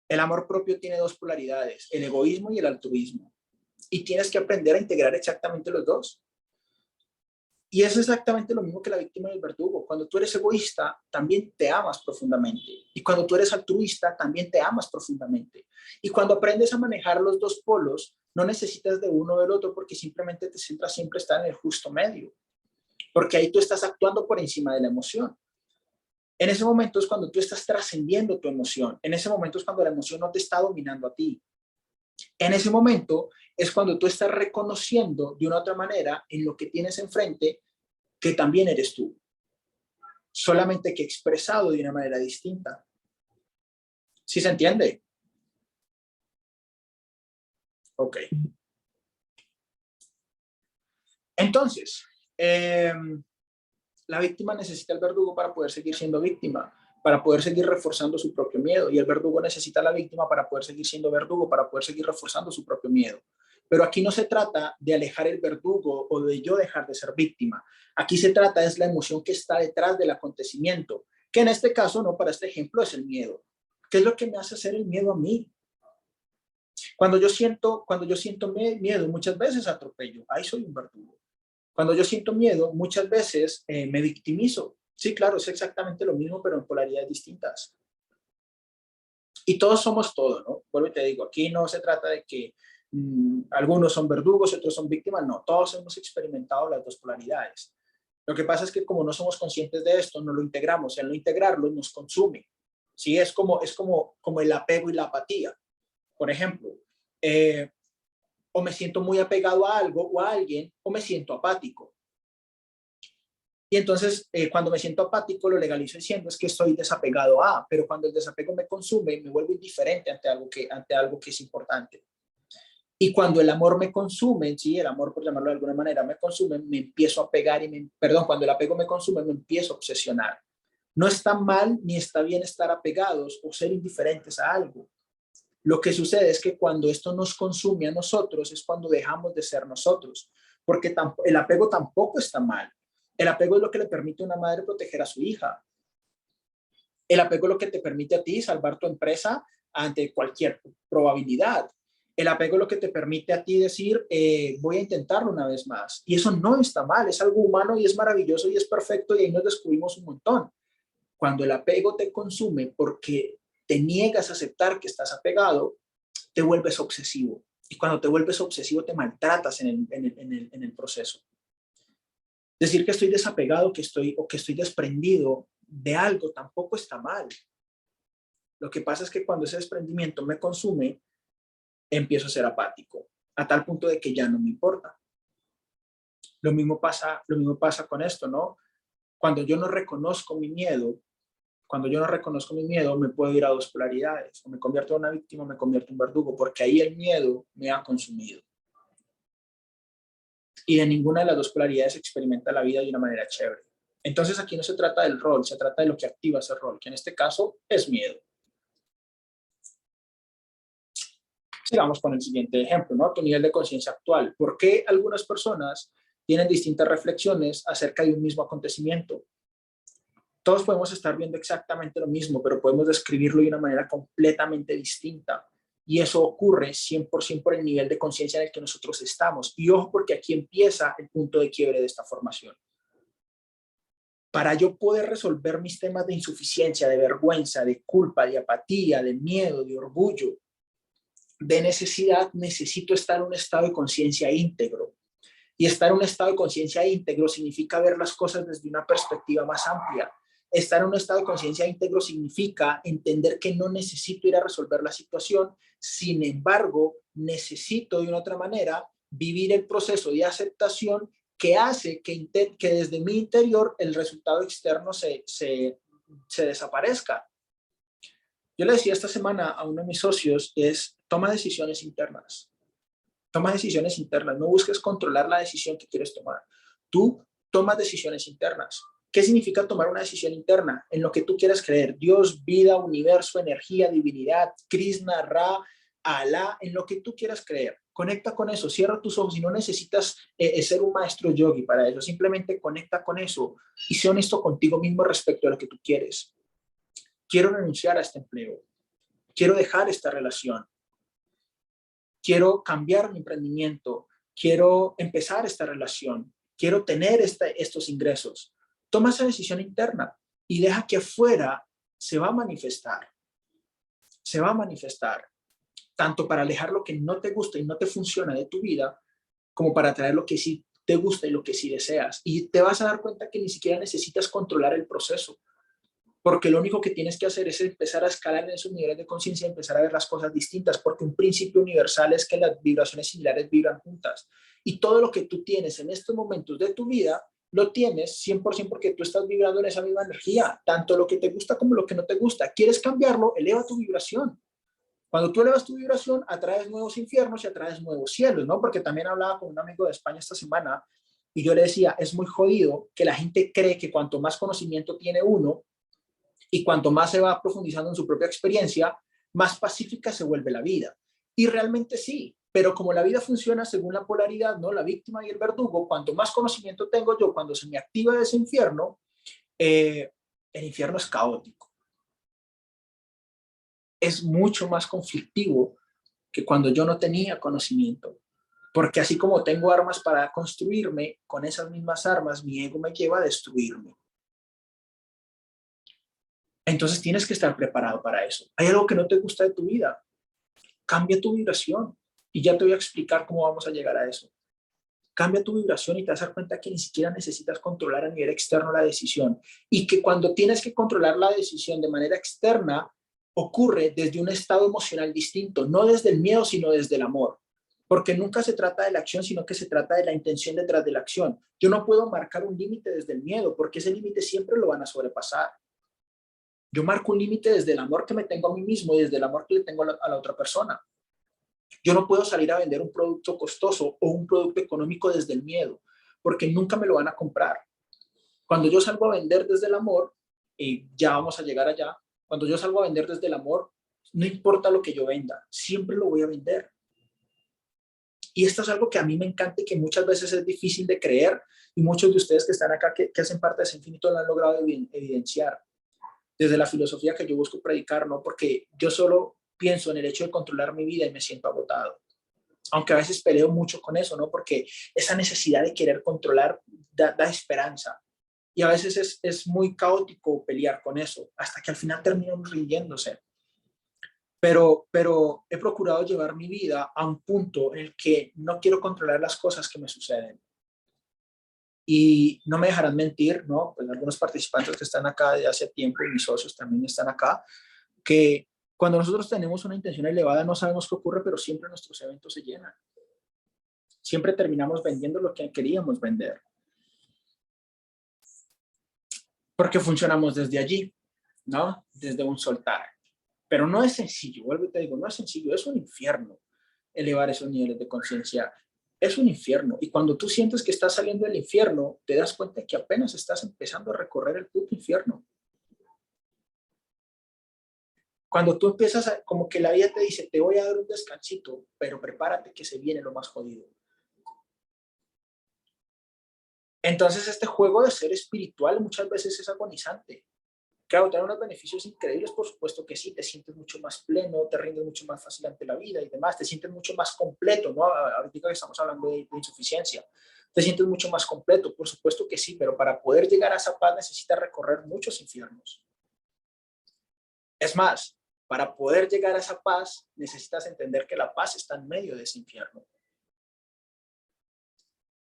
A: el amor propio tiene dos polaridades, el egoísmo y el altruismo. Y tienes que aprender a integrar exactamente los dos. Y es exactamente lo mismo que la víctima y el verdugo. Cuando tú eres egoísta, también te amas profundamente. Y cuando tú eres altruista, también te amas profundamente. Y cuando aprendes a manejar los dos polos, no necesitas de uno o del otro porque simplemente te centras siempre estar en el justo medio. Porque ahí tú estás actuando por encima de la emoción. En ese momento es cuando tú estás trascendiendo tu emoción. En ese momento es cuando la emoción no te está dominando a ti. En ese momento es cuando tú estás reconociendo de una u otra manera en lo que tienes enfrente que también eres tú, solamente que expresado de una manera distinta. ¿Sí se entiende? Ok. Entonces, la víctima necesita el verdugo para poder seguir siendo víctima, para poder seguir reforzando su propio miedo, y el verdugo necesita a la víctima para poder seguir siendo verdugo, para poder seguir reforzando su propio miedo. Pero aquí no se trata de alejar el verdugo o de yo dejar de ser víctima. Aquí se trata es la emoción que está detrás del acontecimiento, que en este caso, no para este ejemplo, es el miedo. ¿Qué es lo que me hace hacer el miedo a mí? Cuando yo siento miedo, muchas veces atropello. Ahí soy un verdugo. Cuando yo siento miedo, muchas veces me victimizo. Sí, claro, es exactamente lo mismo, pero en polaridades distintas. Y todos somos todo, ¿no? Vuelvo y te digo, aquí no se trata de que algunos son verdugos y otros son víctimas, no, todos hemos experimentado las dos polaridades. Lo que pasa es que como no somos conscientes de esto, no lo integramos, y al no integrarlo nos consume. Sí, como el apego y la apatía. Por ejemplo, o me siento muy apegado a algo o a alguien, o me siento apático. Y entonces, cuando me siento apático, lo legalizo diciendo es que estoy desapegado a, pero cuando el desapego me consume, me vuelvo indiferente ante algo que es importante. Y cuando el amor me consume, sí, el amor, por llamarlo de alguna manera, me consume, me empiezo a pegar perdón, cuando el apego me consume, me empiezo a obsesionar. No está mal ni está bien estar apegados o ser indiferentes a algo. Lo que sucede es que cuando esto nos consume a nosotros es cuando dejamos de ser nosotros, porque el apego tampoco está mal. El apego es lo que le permite a una madre proteger a su hija. El apego es lo que te permite a ti salvar tu empresa ante cualquier probabilidad. El apego es lo que te permite a ti decir, voy a intentarlo una vez más. Y eso no está mal, es algo humano y es maravilloso y es perfecto y ahí nos descubrimos un montón. Cuando el apego te consume porque te niegas a aceptar que estás apegado, te vuelves obsesivo. Y cuando te vuelves obsesivo te maltratas en el proceso. Decir que estoy desapegado o que estoy desprendido de algo tampoco está mal. Lo que pasa es que cuando ese desprendimiento me consume, empiezo a ser apático, a tal punto de que ya no me importa. Lo mismo pasa con esto, ¿no? Cuando yo no reconozco mi miedo, me puedo ir a dos polaridades. O me convierto en una víctima o me convierto en un verdugo, porque ahí el miedo me ha consumido. Y de ninguna de las dos polaridades experimenta la vida de una manera chévere. Entonces aquí no se trata del rol, se trata de lo que activa ese rol, que en este caso es miedo. Sigamos con el siguiente ejemplo, ¿no? Tu nivel de conciencia actual. ¿Por qué algunas personas tienen distintas reflexiones acerca de un mismo acontecimiento? Todos podemos estar viendo exactamente lo mismo, pero podemos describirlo de una manera completamente distinta. Y eso ocurre 100% por el nivel de conciencia en el que nosotros estamos. Y ojo, porque aquí empieza el punto de quiebre de esta formación. Para yo poder resolver mis temas de insuficiencia, de vergüenza, de culpa, de apatía, de miedo, de orgullo, de necesidad, necesito estar en un estado de conciencia íntegro. Y estar en un estado de conciencia íntegro significa ver las cosas desde una perspectiva más amplia. Estar en un estado de conciencia íntegro significa entender que no necesito ir a resolver la situación, sin embargo, necesito de una otra manera vivir el proceso de aceptación que hace que desde mi interior el resultado externo se desaparezca. Yo le decía esta semana a uno de mis socios, toma decisiones internas. Toma decisiones internas, no busques controlar la decisión que quieres tomar. Tú tomas decisiones internas. ¿Qué significa tomar una decisión interna? En lo que tú quieras creer, Dios, vida, universo, energía, divinidad, Krishna, Ra, Alá, en lo que tú quieras creer. Conecta con eso, cierra tus ojos y no necesitas ser un maestro yogi para eso, simplemente conecta con eso y sé honesto contigo mismo respecto a lo que tú quieres. Quiero renunciar a este empleo, quiero dejar esta relación, quiero cambiar mi emprendimiento, quiero empezar esta relación, quiero tener estos ingresos. Toma esa decisión interna y deja que afuera se va a manifestar. Se va a manifestar, tanto para alejar lo que no te gusta y no te funciona de tu vida, como para traer lo que sí te gusta y lo que sí deseas. Y te vas a dar cuenta que ni siquiera necesitas controlar el proceso, porque lo único que tienes que hacer es empezar a escalar en esos niveles de conciencia y empezar a ver las cosas distintas, porque un principio universal es que las vibraciones similares vibran juntas. Y todo lo que tú tienes en estos momentos de tu vida, lo tienes 100% porque tú estás vibrando en esa misma energía, tanto lo que te gusta como lo que no te gusta. ¿Quieres cambiarlo? Eleva tu vibración. Cuando tú elevas tu vibración, atraes nuevos infiernos y atraes nuevos cielos, ¿no? Porque también hablaba con un amigo de España esta semana y yo le decía, es muy jodido que la gente cree que cuanto más conocimiento tiene uno, y cuanto más se va profundizando en su propia experiencia, más pacífica se vuelve la vida. Y realmente sí, pero como la vida funciona según la polaridad, ¿no? La víctima y el verdugo, cuanto más conocimiento tengo yo, cuando se me activa ese infierno, el infierno es caótico. Es mucho más conflictivo que cuando yo no tenía conocimiento. Porque así como tengo armas para construirme, con esas mismas armas mi ego me lleva a destruirme. Entonces tienes que estar preparado para eso. ¿Hay algo que no te gusta de tu vida? Cambia tu vibración. Y ya te voy a explicar cómo vamos a llegar a eso. Cambia tu vibración y te vas a dar cuenta que ni siquiera necesitas controlar a nivel externo la decisión. Y que cuando tienes que controlar la decisión de manera externa, ocurre desde un estado emocional distinto, no desde el miedo, sino desde el amor. Porque nunca se trata de la acción, sino que se trata de la intención detrás de la acción. Yo no puedo marcar un límite desde el miedo, porque ese límite siempre lo van a sobrepasar. Yo marco un límite desde el amor que me tengo a mí mismo y desde el amor que le tengo a la otra persona. Yo no puedo salir a vender un producto costoso o un producto económico desde el miedo, porque nunca me lo van a comprar. Cuando yo salgo a vender desde el amor, y ya vamos a llegar allá, cuando yo salgo a vender desde el amor, no importa lo que yo venda, siempre lo voy a vender. Y esto es algo que a mí me encanta y que muchas veces es difícil de creer, y muchos de ustedes que están acá, que hacen parte de ese infinito, lo han logrado evidenciar desde la filosofía que yo busco predicar, ¿no? Porque yo solo pienso en el hecho de controlar mi vida y me siento agotado. Aunque a veces peleo mucho con eso, ¿no? Porque esa necesidad de querer controlar da esperanza. Y a veces es muy caótico pelear con eso, hasta que al final termino rindiéndose. Pero he procurado llevar mi vida a un punto en el que no quiero controlar las cosas que me suceden. Y no me dejarán mentir, ¿no? Pues algunos participantes que están acá de hace tiempo y mis socios también están acá, que cuando nosotros tenemos una intención elevada no sabemos qué ocurre, pero siempre nuestros eventos se llenan. Siempre terminamos vendiendo lo que queríamos vender. Porque funcionamos desde allí, ¿no? Desde un soltar. Pero no es sencillo, vuelvo y te digo, no es sencillo, es un infierno elevar esos niveles de conciencia. Es un infierno. Y cuando tú sientes que estás saliendo del infierno, te das cuenta que apenas estás empezando a recorrer el puto infierno. Cuando tú empiezas a, como que la vida te dice, te voy a dar un descansito, pero prepárate que se viene lo más jodido. Entonces este juego de ser espiritual muchas veces es agonizante. Claro, tiene unos beneficios increíbles, por supuesto que sí, te sientes mucho más pleno, te rindes mucho más fácil ante la vida y demás, te sientes mucho más completo, ¿no? Ahorita que estamos hablando de insuficiencia, te sientes mucho más completo, por supuesto que sí, pero para poder llegar a esa paz necesitas recorrer muchos infiernos. Es más, para poder llegar a esa paz necesitas entender que la paz está en medio de ese infierno.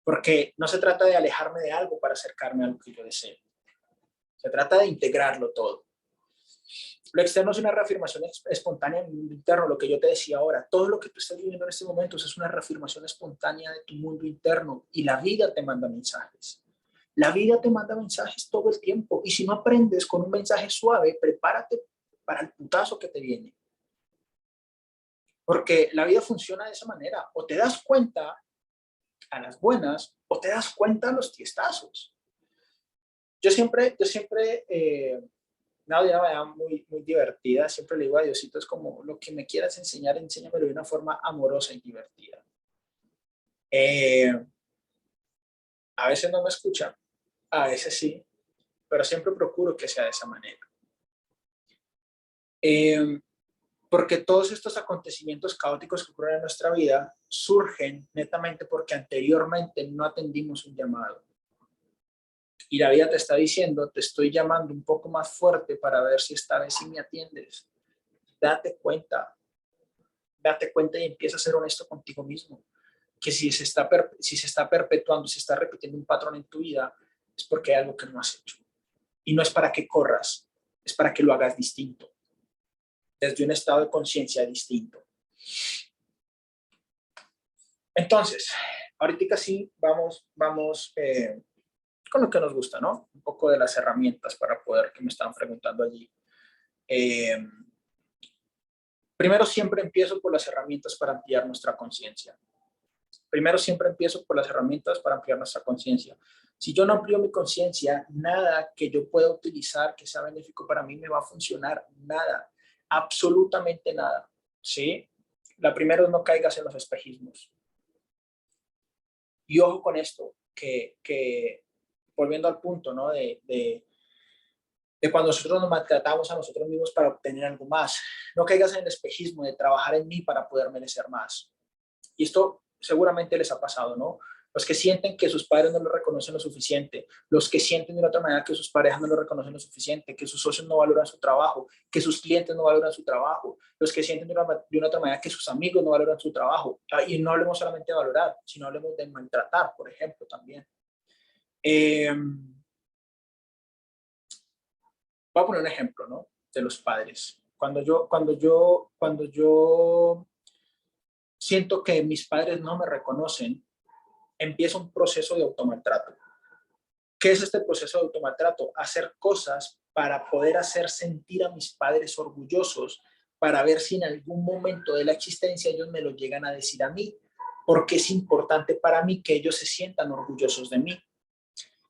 A: Porque no se trata de alejarme de algo para acercarme a algo que yo deseo. Se trata de integrarlo todo. Lo externo es una reafirmación espontánea en el mundo interno, lo que yo te decía ahora. Todo lo que tú estás viviendo en este momento es una reafirmación espontánea de tu mundo interno y la vida te manda mensajes. La vida te manda mensajes todo el tiempo y si no aprendes con un mensaje suave, prepárate para el putazo que te viene. Porque la vida funciona de esa manera. O te das cuenta a las buenas o te das cuenta a los tiestazos. Yo siempre una vida muy divertida. Siempre le digo a Diosito, es como lo que me quieras enseñar, enséñamelo de una forma amorosa y divertida. A veces no me escucha, a veces sí, pero siempre procuro que sea de esa manera. Porque todos estos acontecimientos caóticos que ocurren en nuestra vida surgen netamente porque anteriormente no atendimos un llamado. Y la vida te está diciendo, te estoy llamando un poco más fuerte para ver si esta vez sí me atiendes. Date cuenta y empieza a ser honesto contigo mismo. Que si se está perpetuando, si está repitiendo un patrón en tu vida, es porque hay algo que no has hecho. Y no es para que corras, es para que lo hagas distinto, desde un estado de conciencia distinto. Entonces, ahorita sí vamos con lo que nos gusta, ¿no? Un poco de las herramientas para poder, que me estaban preguntando allí. Primero siempre empiezo por las herramientas para ampliar nuestra conciencia. Primero siempre empiezo por las herramientas para ampliar nuestra conciencia. Si yo no amplío mi conciencia, nada que yo pueda utilizar que sea benéfico para mí me va a funcionar, nada, absolutamente nada, ¿sí? La primera es no caigas en los espejismos. Y ojo con esto, que volviendo al punto, ¿no? De cuando nosotros nos maltratamos a nosotros mismos para obtener algo más. No caigas en el espejismo de trabajar en mí para poder merecer más. Y esto seguramente les ha pasado, ¿no? los que sienten que sus padres no lo reconocen lo suficiente, los que sienten de una otra manera que sus parejas no lo reconocen lo suficiente, que sus socios no valoran su trabajo, que sus clientes no valoran su trabajo, los que sienten de una otra manera que sus amigos no valoran su trabajo. Y no hablemos solamente de valorar, sino hablemos de maltratar, por ejemplo, también. Voy a poner un ejemplo, ¿no? De los padres. Cuando yo siento que mis padres no me reconocen, empieza un proceso de automaltrato. ¿Qué es este proceso de automaltrato? Hacer cosas para poder hacer sentir a mis padres orgullosos, para ver si en algún momento de la existencia ellos me lo llegan a decir a mí, porque es importante para mí que ellos se sientan orgullosos de mí.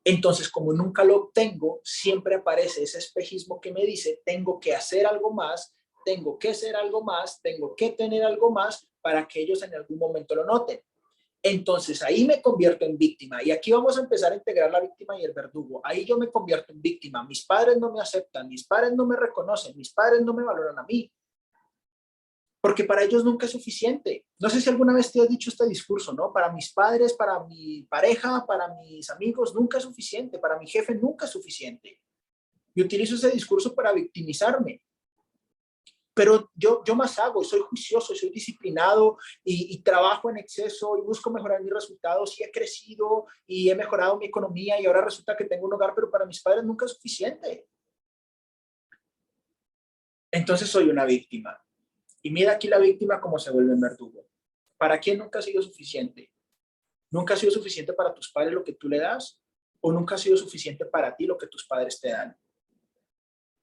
A: Entonces, como nunca lo obtengo, siempre aparece ese espejismo que me dice, tengo que hacer algo más, tengo que ser algo más, tengo que tener algo más para que ellos en algún momento lo noten. Entonces ahí me convierto en víctima y aquí vamos a empezar a integrar la víctima y el verdugo. Ahí yo me convierto en víctima. Mis padres no me aceptan, mis padres no me reconocen, mis padres no me valoran a mí, porque para ellos nunca es suficiente. No sé si alguna vez te has dicho este discurso, ¿no? Para mis padres, para mi pareja, para mis amigos, nunca es suficiente. Para mi jefe, nunca es suficiente. Y utilizo ese discurso para victimizarme. Pero yo más hago, soy juicioso, soy disciplinado y trabajo en exceso y busco mejorar mis resultados y he crecido y he mejorado mi economía y ahora resulta que tengo un hogar, pero para mis padres nunca es suficiente. Entonces soy una víctima. Y mira aquí la víctima cómo se vuelve en verdugo. ¿Para quién nunca ha sido suficiente? ¿Nunca ha sido suficiente para tus padres lo que tú le das? ¿O nunca ha sido suficiente para ti lo que tus padres te dan?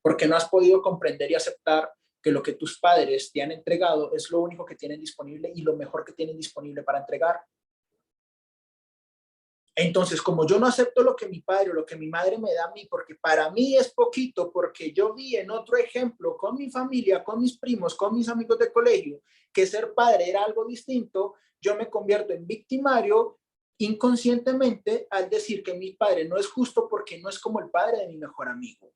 A: Porque no has podido comprender y aceptar que lo que tus padres te han entregado es lo único que tienen disponible y lo mejor que tienen disponible para entregar. Entonces, como yo no acepto lo que mi padre o lo que mi madre me da a mí, porque para mí es poquito, porque yo vi en otro ejemplo con mi familia, con mis primos, con mis amigos de colegio, que ser padre era algo distinto, yo me convierto en victimario inconscientemente al decir que mi padre no es justo porque no es como el padre de mi mejor amigo.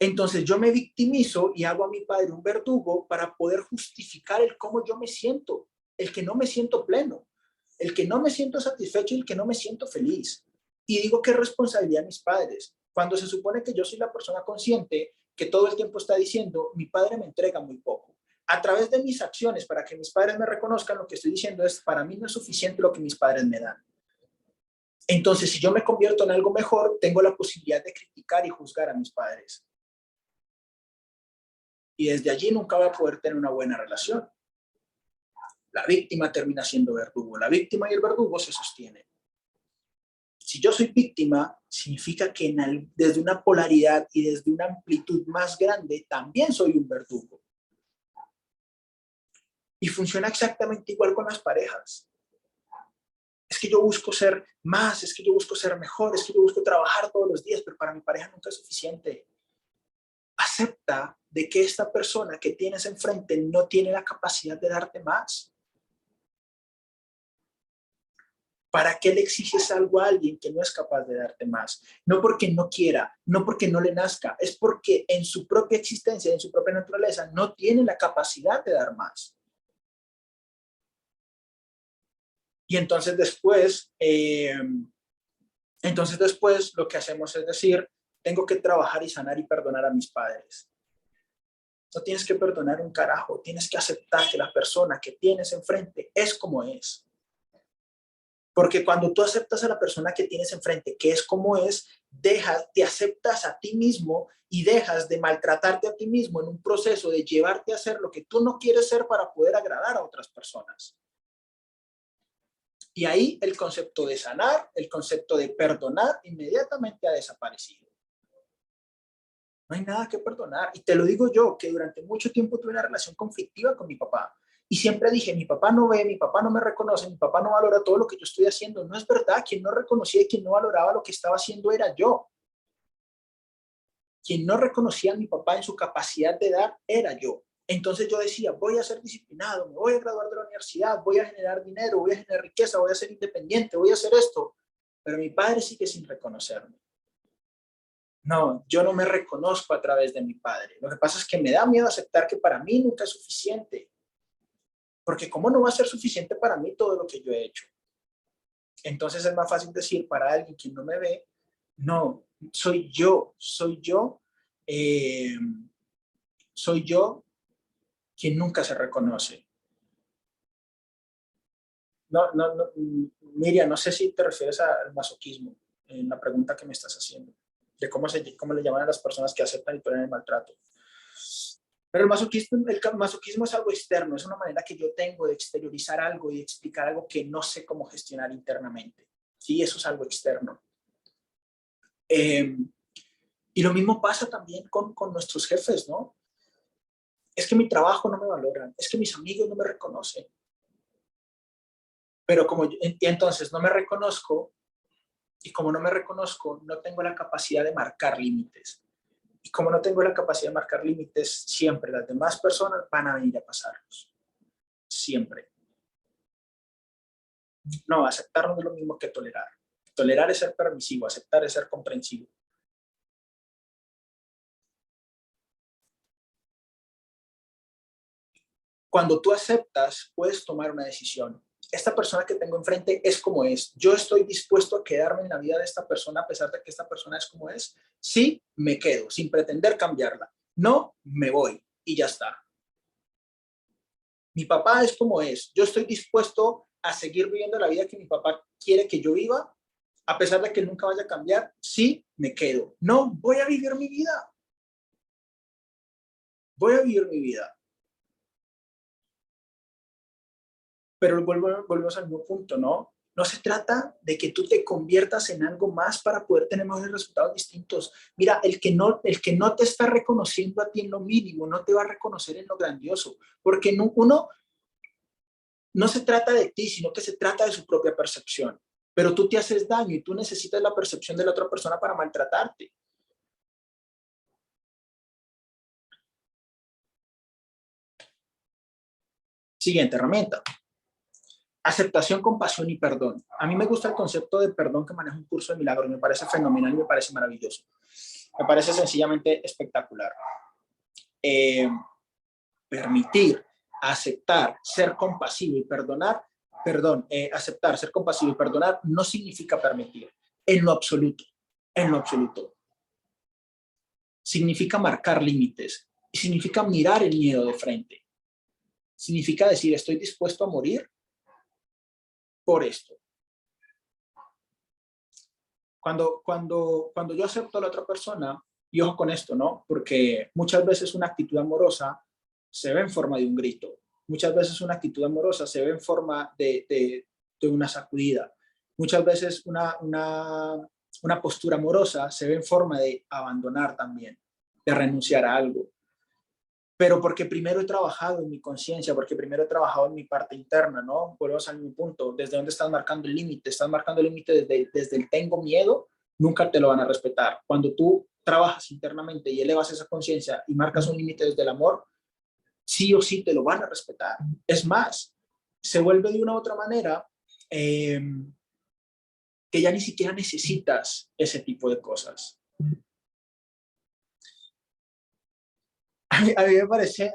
A: Entonces yo me victimizo y hago a mi padre un verdugo para poder justificar el cómo yo me siento, el que no me siento pleno, el que no me siento satisfecho y el que no me siento feliz. Y digo que es responsabilidad de mis padres, cuando se supone que yo soy la persona consciente que todo el tiempo está diciendo, mi padre me entrega muy poco. A través de mis acciones, para que mis padres me reconozcan, lo que estoy diciendo es, para mí no es suficiente lo que mis padres me dan. Entonces, si yo me convierto en algo mejor, tengo la posibilidad de criticar y juzgar a mis padres. Y desde allí nunca va a poder tener una buena relación. La víctima termina siendo verdugo. La víctima y el verdugo se sostienen. Si yo soy víctima, significa que desde una polaridad y desde una amplitud más grande, también soy un verdugo. Y funciona exactamente igual con las parejas. Es que yo busco ser más, es que yo busco ser mejor, es que yo busco trabajar todos los días, pero para mi pareja nunca es suficiente. Acepta de que esta persona que tienes enfrente no tiene la capacidad de darte más. ¿Para qué le exiges algo a alguien que no es capaz de darte más? No porque no quiera, no porque no le nazca, es porque en su propia existencia, en su propia naturaleza, no tiene la capacidad de dar más. Y entonces después lo que hacemos es decir, tengo que trabajar y sanar y perdonar a mis padres. No tienes que perdonar un carajo, tienes que aceptar que la persona que tienes enfrente es como es. Porque cuando tú aceptas a la persona que tienes enfrente, que es como es, te aceptas a ti mismo y dejas de maltratarte a ti mismo en un proceso de llevarte a hacer lo que tú no quieres ser para poder agradar a otras personas. Y ahí el concepto de sanar, el concepto de perdonar, inmediatamente ha desaparecido. No hay nada que perdonar. Y te lo digo yo, que durante mucho tiempo tuve una relación conflictiva con mi papá. Y siempre dije, mi papá no ve, mi papá no me reconoce, mi papá no valora todo lo que yo estoy haciendo. No es verdad, quien no reconocía y quien no valoraba lo que estaba haciendo era yo. Quien no reconocía a mi papá en su capacidad de dar era yo. Entonces yo decía, voy a ser disciplinado, me voy a graduar de la universidad, voy a generar dinero, voy a generar riqueza, voy a ser independiente, voy a hacer esto. Pero mi padre sigue sin reconocerme. No, yo no me reconozco a través de mi padre. Lo que pasa es que me da miedo aceptar que para mí nunca es suficiente. Porque ¿cómo no va a ser suficiente para mí todo lo que yo he hecho? Entonces es más fácil decir para alguien que no me ve, no, eh, soy yo quien nunca se reconoce. No, Miriam, no sé si te refieres al masoquismo en la pregunta que me estás haciendo, de cómo le llaman a las personas que aceptan y toleran el maltrato. Pero el masoquismo es algo externo, es una manera que yo tengo de exteriorizar algo y de explicar algo que no sé cómo gestionar internamente. Sí, eso es algo externo. Y lo mismo pasa también con nuestros jefes, ¿no? Es que mi trabajo no me valoran, es que mis amigos no me reconocen. Pero y entonces no me reconozco, y como no me reconozco, no tengo la capacidad de marcar límites. Y como no tengo la capacidad de marcar límites, siempre las demás personas van a venir a pasarlos. Siempre. No, aceptar no es lo mismo que tolerar. Tolerar es ser permisivo, aceptar es ser comprensivo. Cuando tú aceptas, puedes tomar una decisión. Esta persona que tengo enfrente es como es. Yo estoy dispuesto a quedarme en la vida de esta persona a pesar de que esta persona es como es. Sí, me quedo, sin pretender cambiarla. No, me voy y ya está. Mi papá es como es. Yo estoy dispuesto a seguir viviendo la vida que mi papá quiere que yo viva, a pesar de que él nunca vaya a cambiar. Sí, me quedo. No, voy a vivir mi vida. Voy a vivir mi vida. Pero volvemos al mismo punto, ¿no? No se trata de que tú te conviertas en algo más para poder tener mejores resultados distintos. Mira, el que no te está reconociendo a ti en lo mínimo, no te va a reconocer en lo grandioso, porque uno no se trata de ti, sino que se trata de su propia percepción. Pero tú te haces daño y tú necesitas la percepción de la otra persona para maltratarte. Siguiente herramienta. Aceptación, compasión y perdón. A mí me gusta el concepto de perdón que maneja un curso de milagros. Me parece fenomenal y me parece maravilloso. Me parece sencillamente espectacular. Permitir, aceptar, ser compasivo y perdonar, aceptar, ser compasivo y perdonar no significa permitir, en lo absoluto, en lo absoluto. Significa marcar límites, significa mirar el miedo de frente, significa decir, estoy dispuesto a morir por esto. Cuando yo acepto a la otra persona, y ojo con esto, ¿no? Porque muchas veces una actitud amorosa se ve en forma de un grito. Muchas veces una actitud amorosa se ve en forma de una sacudida. Muchas veces una postura amorosa se ve en forma de abandonar también, de renunciar a algo. Pero porque primero he trabajado en mi conciencia, porque primero he trabajado en mi parte interna, ¿no? Volvemos al mismo punto. ¿Desde dónde estás marcando el límite? Estás marcando el límite desde el tengo miedo, nunca te lo van a respetar. Cuando tú trabajas internamente y elevas esa conciencia y marcas un límite desde el amor, sí o sí te lo van a respetar. Es más, se vuelve de una u otra manera que ya ni siquiera necesitas ese tipo de cosas. A mí me parece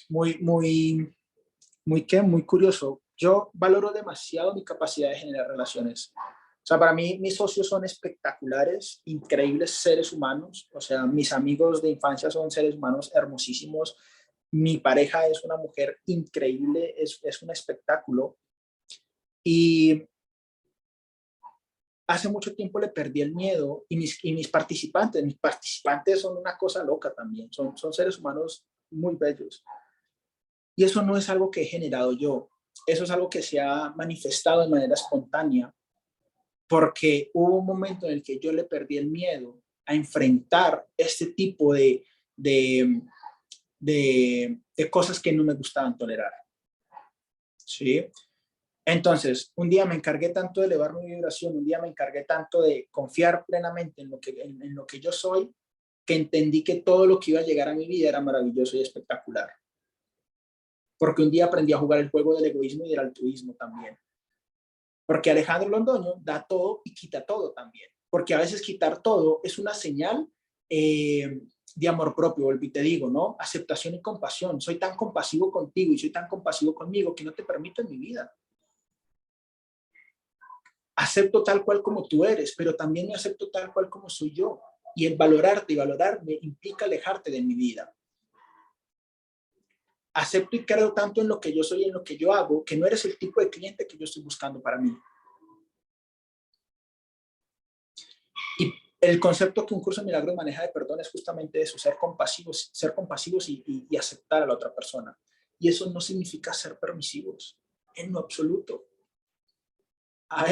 A: muy muy curioso. Yo valoro demasiado mi capacidad de generar relaciones. O sea, para mí mis socios son espectaculares, increíbles seres humanos. O sea, mis amigos de infancia son seres humanos hermosísimos. Mi pareja es una mujer increíble, es un espectáculo. Y hace mucho tiempo le perdí el miedo y mis participantes son una cosa loca también. Son seres humanos muy bellos. Y eso no es algo que he generado yo, eso es algo que se ha manifestado de manera espontánea, porque hubo un momento en el que yo le perdí el miedo a enfrentar este tipo de, de cosas que no me gustaban tolerar. ¿Sí? Entonces, un día me encargué tanto de elevar mi vibración, un día me encargué tanto de confiar plenamente en lo que yo soy, que entendí que todo lo que iba a llegar a mi vida era maravilloso y espectacular. Porque un día aprendí a jugar el juego del egoísmo y del altruismo también. Porque Alejandro Londoño da todo y quita todo también. Porque a veces quitar todo es una señal de amor propio, vuelvo y te digo, ¿no? Aceptación y compasión. Soy tan compasivo contigo y soy tan compasivo conmigo que no te permito en mi vida. Acepto tal cual como tú eres, pero también me acepto tal cual como soy yo. Y el valorarte y valorarme implica alejarte de mi vida. Acepto y creo tanto en lo que yo soy y en lo que yo hago, que no eres el tipo de cliente que yo estoy buscando para mí. Y el concepto que un curso de milagros maneja de perdón es justamente eso, ser compasivos y aceptar a la otra persona. Y eso no significa ser permisivos, en lo absoluto. A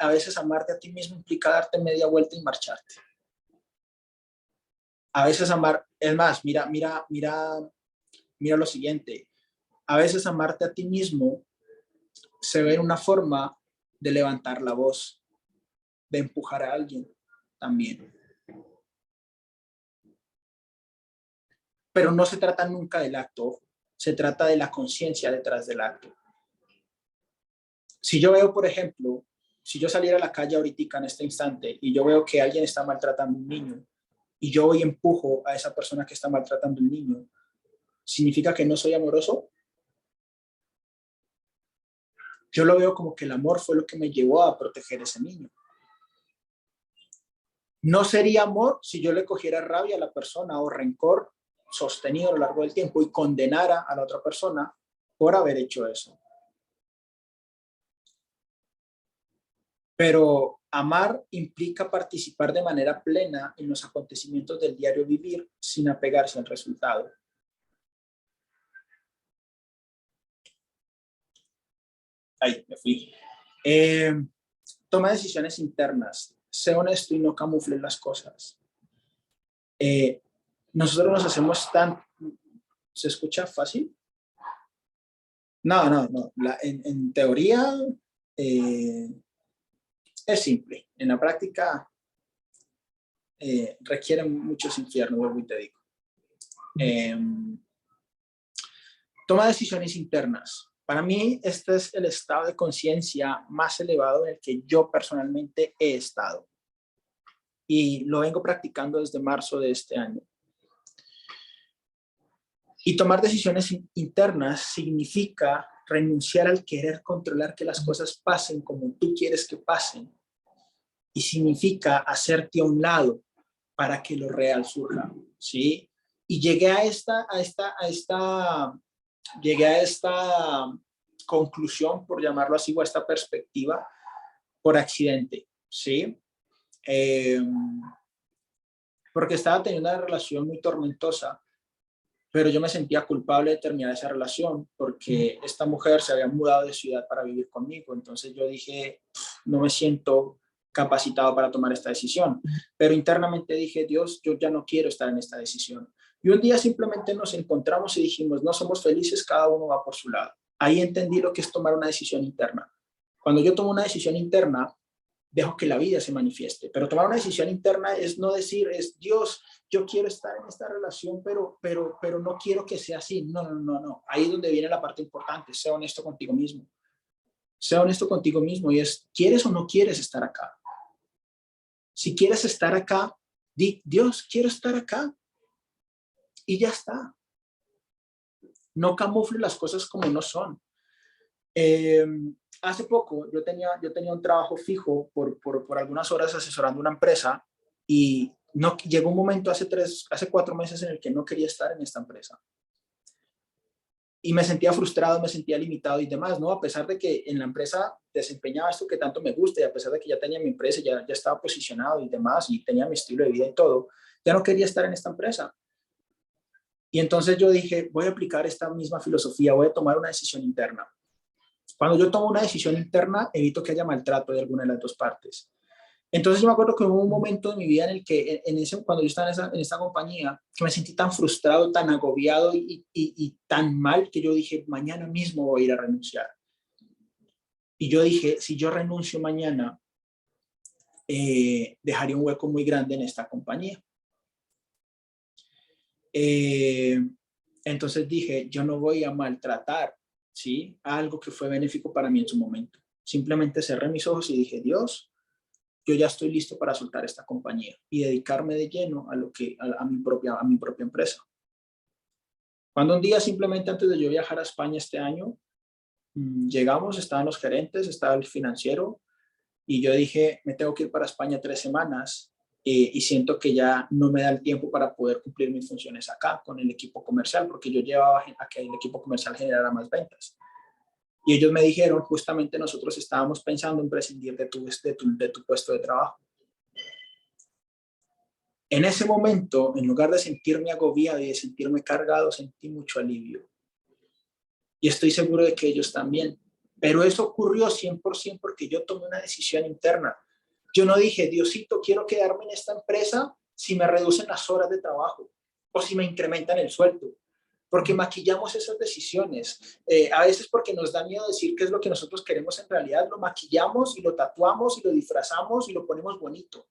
A: veces amarte a ti mismo implica darte media vuelta y marcharte. A veces amar, es más, mira lo siguiente. A veces amarte a ti mismo se ve en una forma de levantar la voz, de empujar a alguien también. Pero no se trata nunca del acto, se trata de la conciencia detrás del acto. Si yo veo, por ejemplo, si yo saliera a la calle ahorita en este instante y yo veo que alguien está maltratando a un niño y yo voy y empujo a esa persona que está maltratando a un niño, ¿significa que no soy amoroso? Yo lo veo como que el amor fue lo que me llevó a proteger a ese niño. No sería amor si yo le cogiera rabia a la persona o rencor sostenido a lo largo del tiempo y condenara a la otra persona por haber hecho eso. Pero amar implica participar de manera plena en los acontecimientos del diario vivir sin apegarse al resultado. Ahí me fui. Toma decisiones internas. Sé honesto y no camufles las cosas. Nosotros nos hacemos tan... ¿Se escucha fácil? No. En teoría es simple. En la práctica requiere muchos infiernos, vuelvo y te digo. Toma decisiones internas. Para mí, este es el estado de conciencia más elevado en el que yo personalmente he estado. Y lo vengo practicando desde marzo de este año. Y tomar decisiones internas significa renunciar al querer controlar que las cosas pasen como tú quieres que pasen. Y significa hacerte a un lado para que lo real surja, ¿sí? Y llegué a esta conclusión, por llamarlo así, o a esta perspectiva, por accidente, ¿sí? Porque estaba teniendo una relación muy tormentosa, pero yo me sentía culpable de terminar esa relación porque esta mujer se había mudado de ciudad para vivir conmigo. Entonces yo dije, no me siento capacitado para tomar esta decisión. Pero internamente dije, Dios, yo ya no quiero estar en esta decisión. Y un día simplemente nos encontramos y dijimos, no somos felices, cada uno va por su lado. Ahí entendí lo que es tomar una decisión interna. Cuando yo tomo una decisión interna, dejo que la vida se manifieste. Pero tomar una decisión interna es no decir, es Dios, yo quiero estar en esta relación, pero no quiero que sea así. No. Ahí es donde viene la parte importante. Sé honesto contigo mismo. Sé honesto contigo mismo y es, ¿quieres o no quieres estar acá? Si quieres estar acá, di, Dios, quiero estar acá. Y ya está. No camufle las cosas como no son. Hace poco yo tenía un trabajo fijo por algunas horas asesorando una empresa y no, llegó un momento hace 4 meses en el que no quería estar en esta empresa. Y me sentía frustrado, me sentía limitado y demás, ¿no? A pesar de que en la empresa desempeñaba esto que tanto me gusta y a pesar de que ya tenía mi empresa, ya estaba posicionado y demás y tenía mi estilo de vida y todo, ya no quería estar en esta empresa. Y entonces yo dije, voy a aplicar esta misma filosofía, voy a tomar una decisión interna. Cuando yo tomo una decisión interna, evito que haya maltrato de alguna de las dos partes. Entonces yo me acuerdo que hubo un momento de mi vida en el que, cuando yo estaba en esta compañía, que me sentí tan frustrado, tan agobiado y tan mal que yo dije, mañana mismo voy a ir a renunciar. Y yo dije, si yo renuncio mañana, dejaría un hueco muy grande en esta compañía. Entonces dije, yo no voy a maltratar, ¿sí? Algo que fue benéfico para mí en su momento. Simplemente cerré mis ojos y dije, Dios, yo ya estoy listo para soltar esta compañía y dedicarme de lleno a mi propia empresa. Cuando un día, simplemente antes de yo viajar a España este año, llegamos, estaban los gerentes, estaba el financiero, y yo dije, me tengo que ir para España 3 semanas, y siento que ya no me da el tiempo para poder cumplir mis funciones acá con el equipo comercial, porque yo llevaba a que el equipo comercial generara más ventas. Y ellos me dijeron, justamente nosotros estábamos pensando en prescindir de tu puesto de trabajo. En ese momento, en lugar de sentirme agobiado y de sentirme cargado, sentí mucho alivio. Y estoy seguro de que ellos también. Pero eso ocurrió 100% porque yo tomé una decisión interna. Yo no dije, Diosito, quiero quedarme en esta empresa si me reducen las horas de trabajo o si me incrementan el sueldo. Porque maquillamos esas decisiones. A veces porque nos da miedo decir qué es lo que nosotros queremos en realidad, lo maquillamos y lo tatuamos y lo disfrazamos y lo ponemos bonito,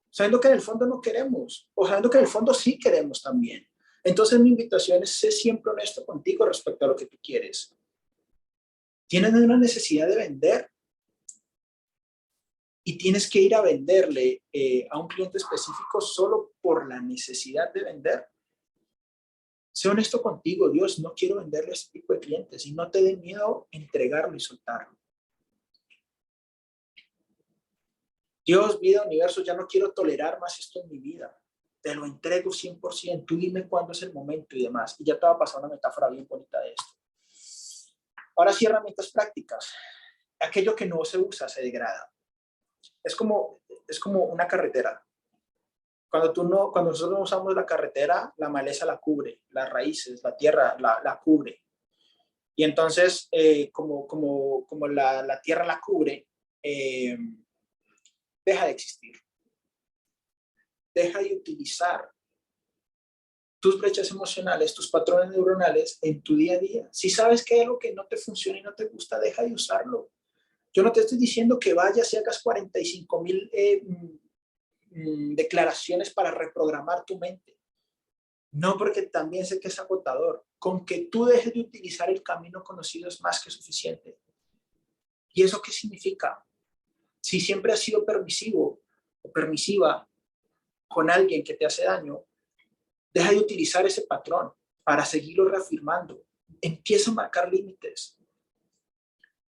A: sabiendo que en el fondo no queremos, o sabiendo que en el fondo sí queremos también. Entonces mi invitación es ser siempre honesto contigo respecto a lo que tú quieres. Tienes una necesidad de vender y tienes que ir a venderle a un cliente específico solo por la necesidad de vender. Sé honesto contigo, Dios, no quiero venderle a este tipo de clientes, y no te dé miedo entregarlo y soltarlo. Dios, vida, universo, ya no quiero tolerar más esto en mi vida. Te lo entrego 100%. Tú dime cuándo es el momento y demás. Y ya te va a pasar una metáfora bien bonita de esto. Ahora sí, herramientas prácticas. Aquello que no se usa se degrada. Es como una carretera. Cuando nosotros no usamos la carretera, la maleza la cubre, las raíces, la tierra la cubre. Y entonces, como la tierra la cubre, deja de existir. Deja de utilizar tus brechas emocionales, tus patrones neuronales en tu día a día. Si sabes que hay algo que no te funciona y no te gusta, deja de usarlo. Yo no te estoy diciendo que vayas y hagas 45,000 declaraciones para reprogramar tu mente. No, porque también sé que es agotador. Con que tú dejes de utilizar el camino conocido es más que suficiente. ¿Y eso qué significa? Si siempre has sido permisivo o permisiva con alguien que te hace daño, deja de utilizar ese patrón para seguirlo reafirmando. Empieza a marcar límites.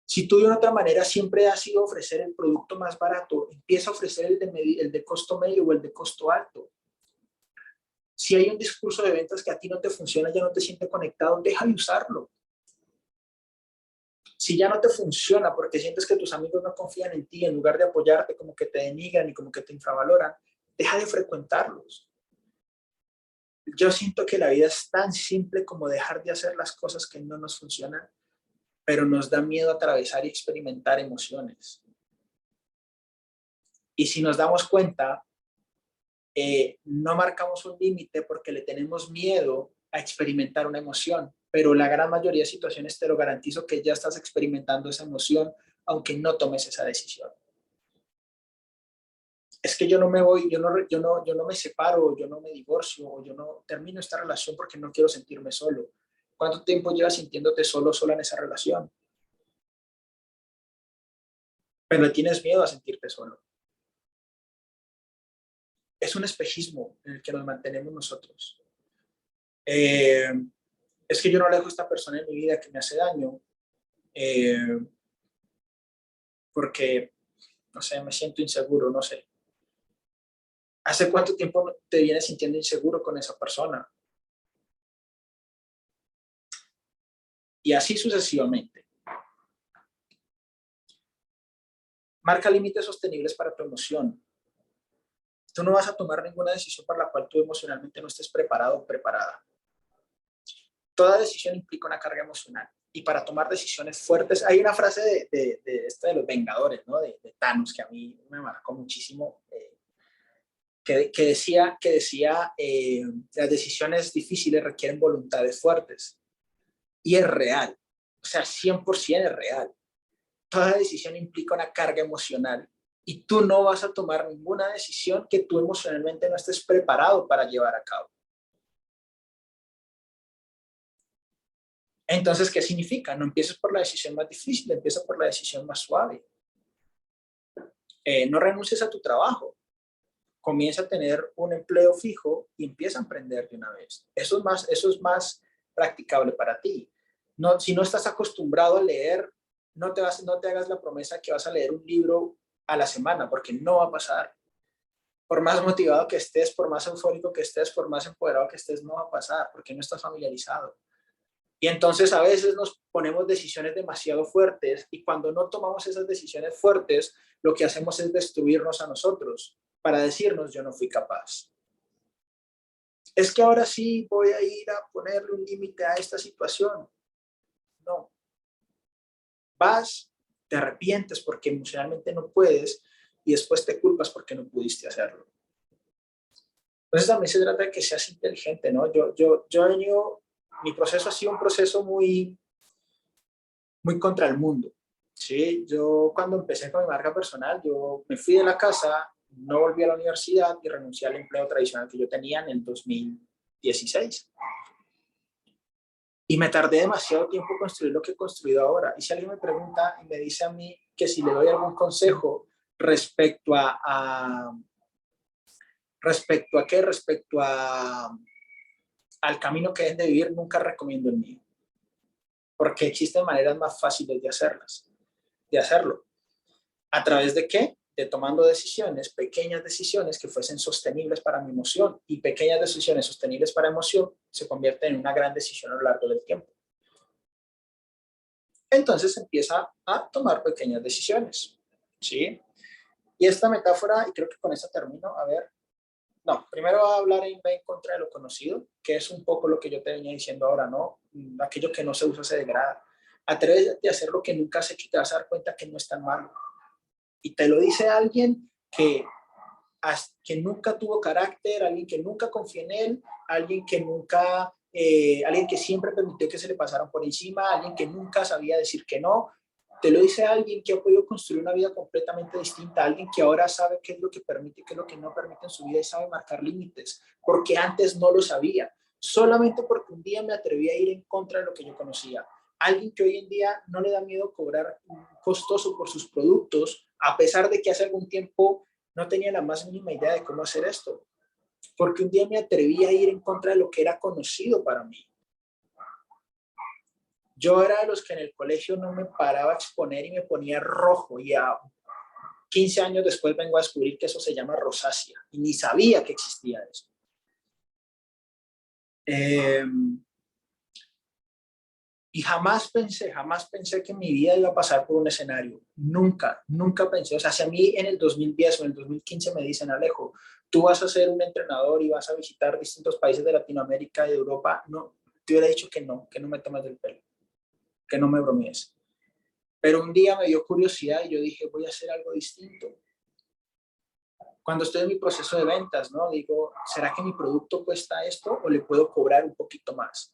A: Si tú de una otra manera siempre has ido a ofrecer el producto más barato, empieza a ofrecer el de costo medio o el de costo alto. Si hay un discurso de ventas que a ti no te funciona, ya no te sientes conectado, deja de usarlo. Si ya no te funciona porque sientes que tus amigos no confían en ti, en lugar de apoyarte, como que te denigran y como que te infravaloran, deja de frecuentarlos. Yo siento que la vida es tan simple como dejar de hacer las cosas que no nos funcionan, pero nos da miedo atravesar y experimentar emociones. Y si nos damos cuenta, no marcamos un límite porque le tenemos miedo a experimentar una emoción, pero la gran mayoría de situaciones te lo garantizo que ya estás experimentando esa emoción, aunque no tomes esa decisión. Es que yo no me voy, yo no me separo, yo no me divorcio, o yo no termino esta relación porque no quiero sentirme solo. ¿Cuánto tiempo llevas sintiéndote solo, sola en esa relación? Pero tienes miedo a sentirte solo. Es un espejismo en el que nos mantenemos nosotros. Es que yo no alejo a esta persona en mi vida que me hace daño, porque, no sé, me siento inseguro, no sé. ¿Hace cuánto tiempo te vienes sintiendo inseguro con esa persona? Y así sucesivamente. Marca límites sostenibles para tu emoción. Tú no vas a tomar ninguna decisión para la cual tú emocionalmente no estés preparado o preparada. Toda decisión implica una carga emocional. Y para tomar decisiones fuertes, hay una frase de los Vengadores, ¿no? de Thanos, que a mí me marcó muchísimo, que decía las decisiones difíciles requieren voluntades fuertes. Y es real. O sea, 100% es real. Toda decisión implica una carga emocional. Y tú no vas a tomar ninguna decisión que tú emocionalmente no estés preparado para llevar a cabo. Entonces, ¿qué significa? No empieces por la decisión más difícil, empieza por la decisión más suave. No renuncies a tu trabajo. Comienza a tener un empleo fijo y empieza a emprender de una vez. Eso es más practicable para ti. No, si no estás acostumbrado a leer, no te hagas la promesa que vas a leer un libro a la semana, porque no va a pasar. Por más motivado que estés, por más eufórico que estés, por más empoderado que estés, no va a pasar, porque no estás familiarizado. Y entonces a veces nos ponemos decisiones demasiado fuertes y cuando no tomamos esas decisiones fuertes, lo que hacemos es destruirnos a nosotros para decirnos yo no fui capaz. Es que ahora sí voy a ir a ponerle un límite a esta situación. No. Vas, te arrepientes porque emocionalmente no puedes y después te culpas porque no pudiste hacerlo. Entonces también se trata de que seas inteligente, ¿no? Yo he venido, mi proceso ha sido un proceso muy contra el mundo, ¿sí? Yo cuando empecé con mi marca personal, yo me fui de la casa, no volví a la universidad y renuncié al empleo tradicional que yo tenía en el 2016. Y me tardé demasiado tiempo en construir lo que he construido ahora. Y si alguien me pregunta y me dice a mí que si le doy algún consejo respecto respecto a qué, al camino que deben de vivir, nunca recomiendo el mío. Porque existen maneras más fáciles de hacerlo. ¿A través de qué? De tomando decisiones, pequeñas decisiones que fuesen sostenibles para mi emoción, y pequeñas decisiones sostenibles para emoción se convierten en una gran decisión a lo largo del tiempo. Entonces empieza a tomar pequeñas decisiones, ¿sí? Y esta metáfora, y creo que con esta termino, a ver, no, primero voy a hablar en contra de lo conocido, que es un poco lo que yo te venía diciendo ahora, ¿no? Aquello que no se usa se degrada. Atrévete a hacer lo que nunca has hecho y te vas a dar cuenta que no es tan malo. Y te lo dice alguien que nunca tuvo carácter, alguien que nunca confió en él, alguien que nunca, alguien que siempre permitió que se le pasaran por encima, alguien que nunca sabía decir que no. Te lo dice alguien que ha podido construir una vida completamente distinta, alguien que ahora sabe qué es lo que permite y qué es lo que no permite en su vida y sabe marcar límites, porque antes no lo sabía, solamente porque un día me atreví a ir en contra de lo que yo conocía. Alguien que hoy en día no le da miedo cobrar costoso por sus productos, a pesar de que hace algún tiempo no tenía la más mínima idea de cómo hacer esto, porque un día me atreví a ir en contra de lo que era conocido para mí. Yo era de los que en el colegio no me paraba a exponer y me ponía rojo, y a 15 años después vengo a descubrir que eso se llama rosácea y ni sabía que existía eso. Y jamás pensé que mi vida iba a pasar por un escenario. Nunca pensé. O sea, si a mí en el 2010 o en el 2015 me dicen, Alejo, tú vas a ser un entrenador y vas a visitar distintos países de Latinoamérica y de Europa, no, te hubiera dicho que no me tomes del pelo, que no me bromees. Pero un día me dio curiosidad y yo dije, voy a hacer algo distinto. Cuando estoy en mi proceso de ventas, ¿no? Digo, ¿será que mi producto cuesta esto o le puedo cobrar un poquito más?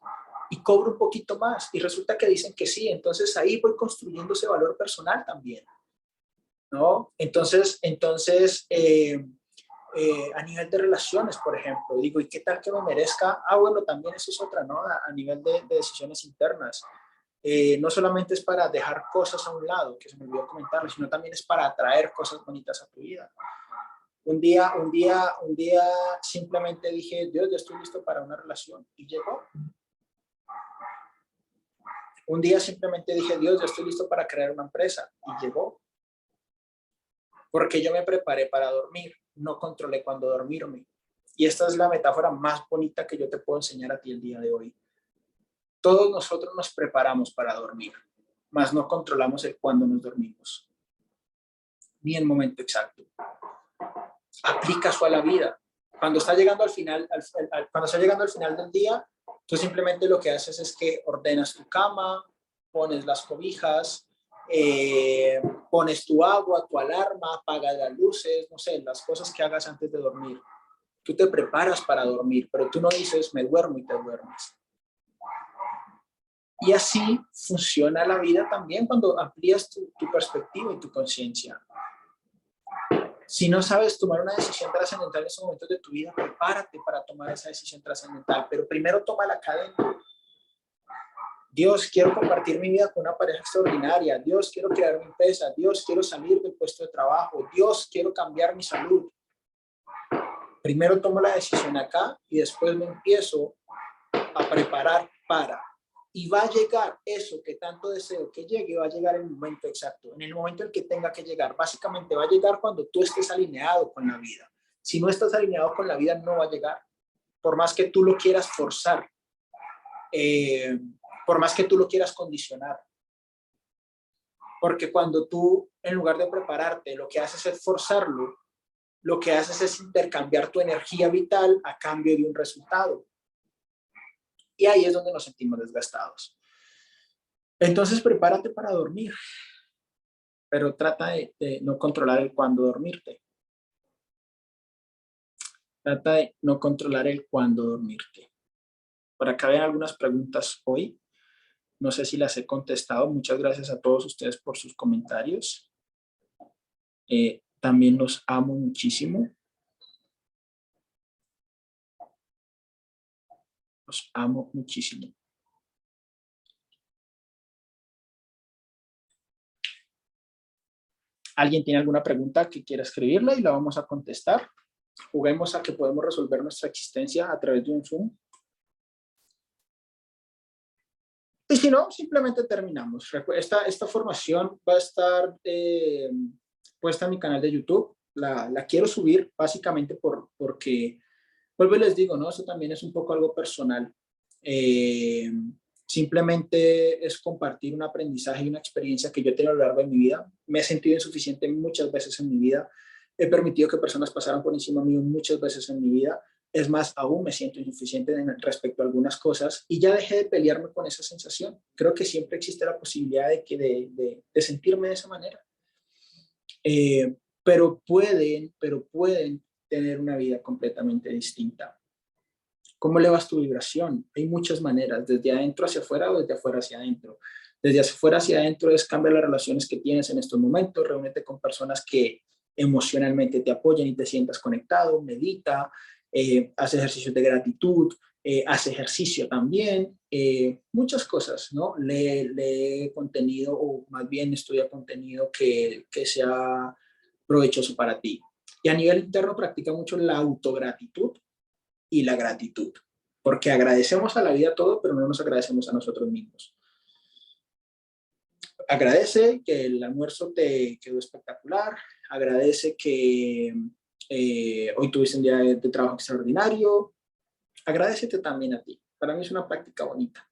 A: Y cobro un poquito más y resulta que dicen que sí, entonces ahí voy construyendo ese valor personal también, ¿no? Entonces a nivel de relaciones, por ejemplo, digo, ¿y qué tal que me merezca? Bueno, también eso es otra, ¿no? A nivel de decisiones internas. No solamente es para dejar cosas a un lado, que se me olvidó comentarlo, sino también es para atraer cosas bonitas a tu vida. Un día simplemente dije, Dios, yo estoy listo para una relación, y llegó. Un día simplemente dije, Dios, yo estoy listo para crear una empresa, y llegó. Porque yo me preparé para dormir, no controlé cuándo dormirme. Y esta es la metáfora más bonita que yo te puedo enseñar a ti el día de hoy. Todos nosotros nos preparamos para dormir, mas no controlamos el cuándo nos dormimos, ni el momento exacto. Aplica eso a la vida. Cuando está llegando al final, cuando está llegando al final del día, tú simplemente lo que haces es que ordenas tu cama, pones las cobijas, pones tu agua, tu alarma, apagas las luces, no sé, las cosas que hagas antes de dormir. Tú te preparas para dormir, pero tú no dices, me duermo, y te duermes. Y así funciona la vida también cuando amplías tu perspectiva y tu conciencia. Si no sabes tomar una decisión trascendental en esos momentos de tu vida, prepárate para tomar esa decisión trascendental, pero primero tómala acá adentro. Dios, quiero compartir mi vida con una pareja extraordinaria. Dios, quiero crear mi empresa. Dios, quiero salir del puesto de trabajo. Dios, quiero cambiar mi salud. Primero tomo la decisión acá y después me empiezo a preparar para. Y va a llegar eso que tanto deseo que llegue, va a llegar en el momento exacto, en el momento en que tenga que llegar. Básicamente va a llegar cuando tú estés alineado con la vida. Si no estás alineado con la vida, no va a llegar. Por más que tú lo quieras forzar, por más que tú lo quieras condicionar. Porque cuando tú, en lugar de prepararte, lo que haces es forzarlo, lo que haces es intercambiar tu energía vital a cambio de un resultado. Y ahí es donde nos sentimos desgastados. Entonces, prepárate para dormir, pero trata de no controlar el cuándo dormirte. Trata de no controlar el cuándo dormirte. Por acá ven algunas preguntas hoy. No sé si las he contestado. Muchas gracias a todos ustedes por sus comentarios. También los amo muchísimo. Los amo muchísimo. ¿Alguien tiene alguna pregunta que quiera escribirla y la vamos a contestar? Juguemos a que podemos resolver nuestra existencia a través de un Zoom. Y si no, simplemente terminamos. Esta formación va a estar puesta en mi canal de YouTube. La quiero subir básicamente porque, vuelvo y les digo, ¿no? Eso también es un poco algo personal. Simplemente es compartir un aprendizaje y una experiencia que yo he tenido a lo largo de mi vida. Me he sentido insuficiente muchas veces en mi vida. He permitido que personas pasaran por encima mío muchas veces en mi vida. Es más, aún me siento insuficiente respecto a algunas cosas y ya dejé de pelearme con esa sensación. Creo que siempre existe la posibilidad de sentirme de esa manera. Pero pueden tener una vida completamente distinta. ¿Cómo elevas tu vibración? Hay muchas maneras, desde adentro hacia afuera o desde afuera hacia adentro. Desde afuera hacia adentro es cambiar las relaciones que tienes en estos momentos, reúnete con personas que emocionalmente te apoyen y te sientas conectado, medita, haz ejercicios de gratitud, haz ejercicio también, muchas cosas, ¿no? Lee contenido o más bien estudia contenido que sea provechoso para ti. Y a nivel interno practica mucho la autogratitud y la gratitud, porque agradecemos a la vida todo, pero no nos agradecemos a nosotros mismos. Agradece que el almuerzo te quedó espectacular, agradece que hoy tuviste un día de trabajo extraordinario, agradécete también a ti. Para mí es una práctica bonita.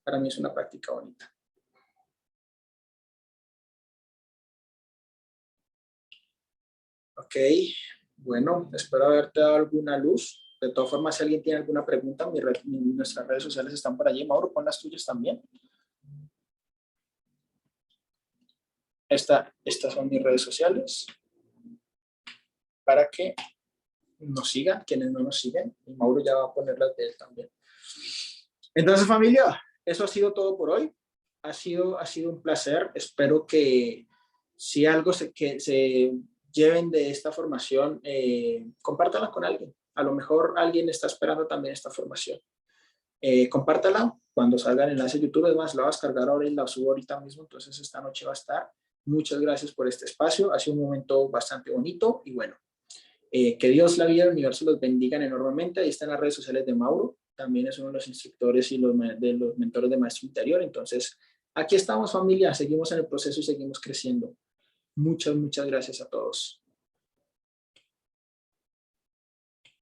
A: Para mí es una práctica bonita. Ok, bueno, espero haberte dado alguna luz. De todas formas, si alguien tiene alguna pregunta, nuestras redes sociales están por allí. Mauro, pon las tuyas también. Estas son mis redes sociales para que nos sigan, quienes no nos siguen. Y Mauro ya va a poner las de él también. Entonces, familia, eso ha sido todo por hoy. Ha sido un placer. Espero que si algo que se lleven de esta formación, compártala con alguien. A lo mejor alguien está esperando también esta formación. Compártala cuando salga el enlace de YouTube. Además, la vas a cargar ahora y la subo ahorita mismo. Entonces, esta noche va a estar. Muchas gracias por este espacio. Ha sido un momento bastante bonito y bueno, que Dios, la vida, el universo los bendigan enormemente. Ahí están las redes sociales de Mauro. También es uno de los instructores y de los mentores de Maestro Interior. Entonces, aquí estamos, familia. Seguimos en el proceso y seguimos creciendo. Muchas gracias a todos.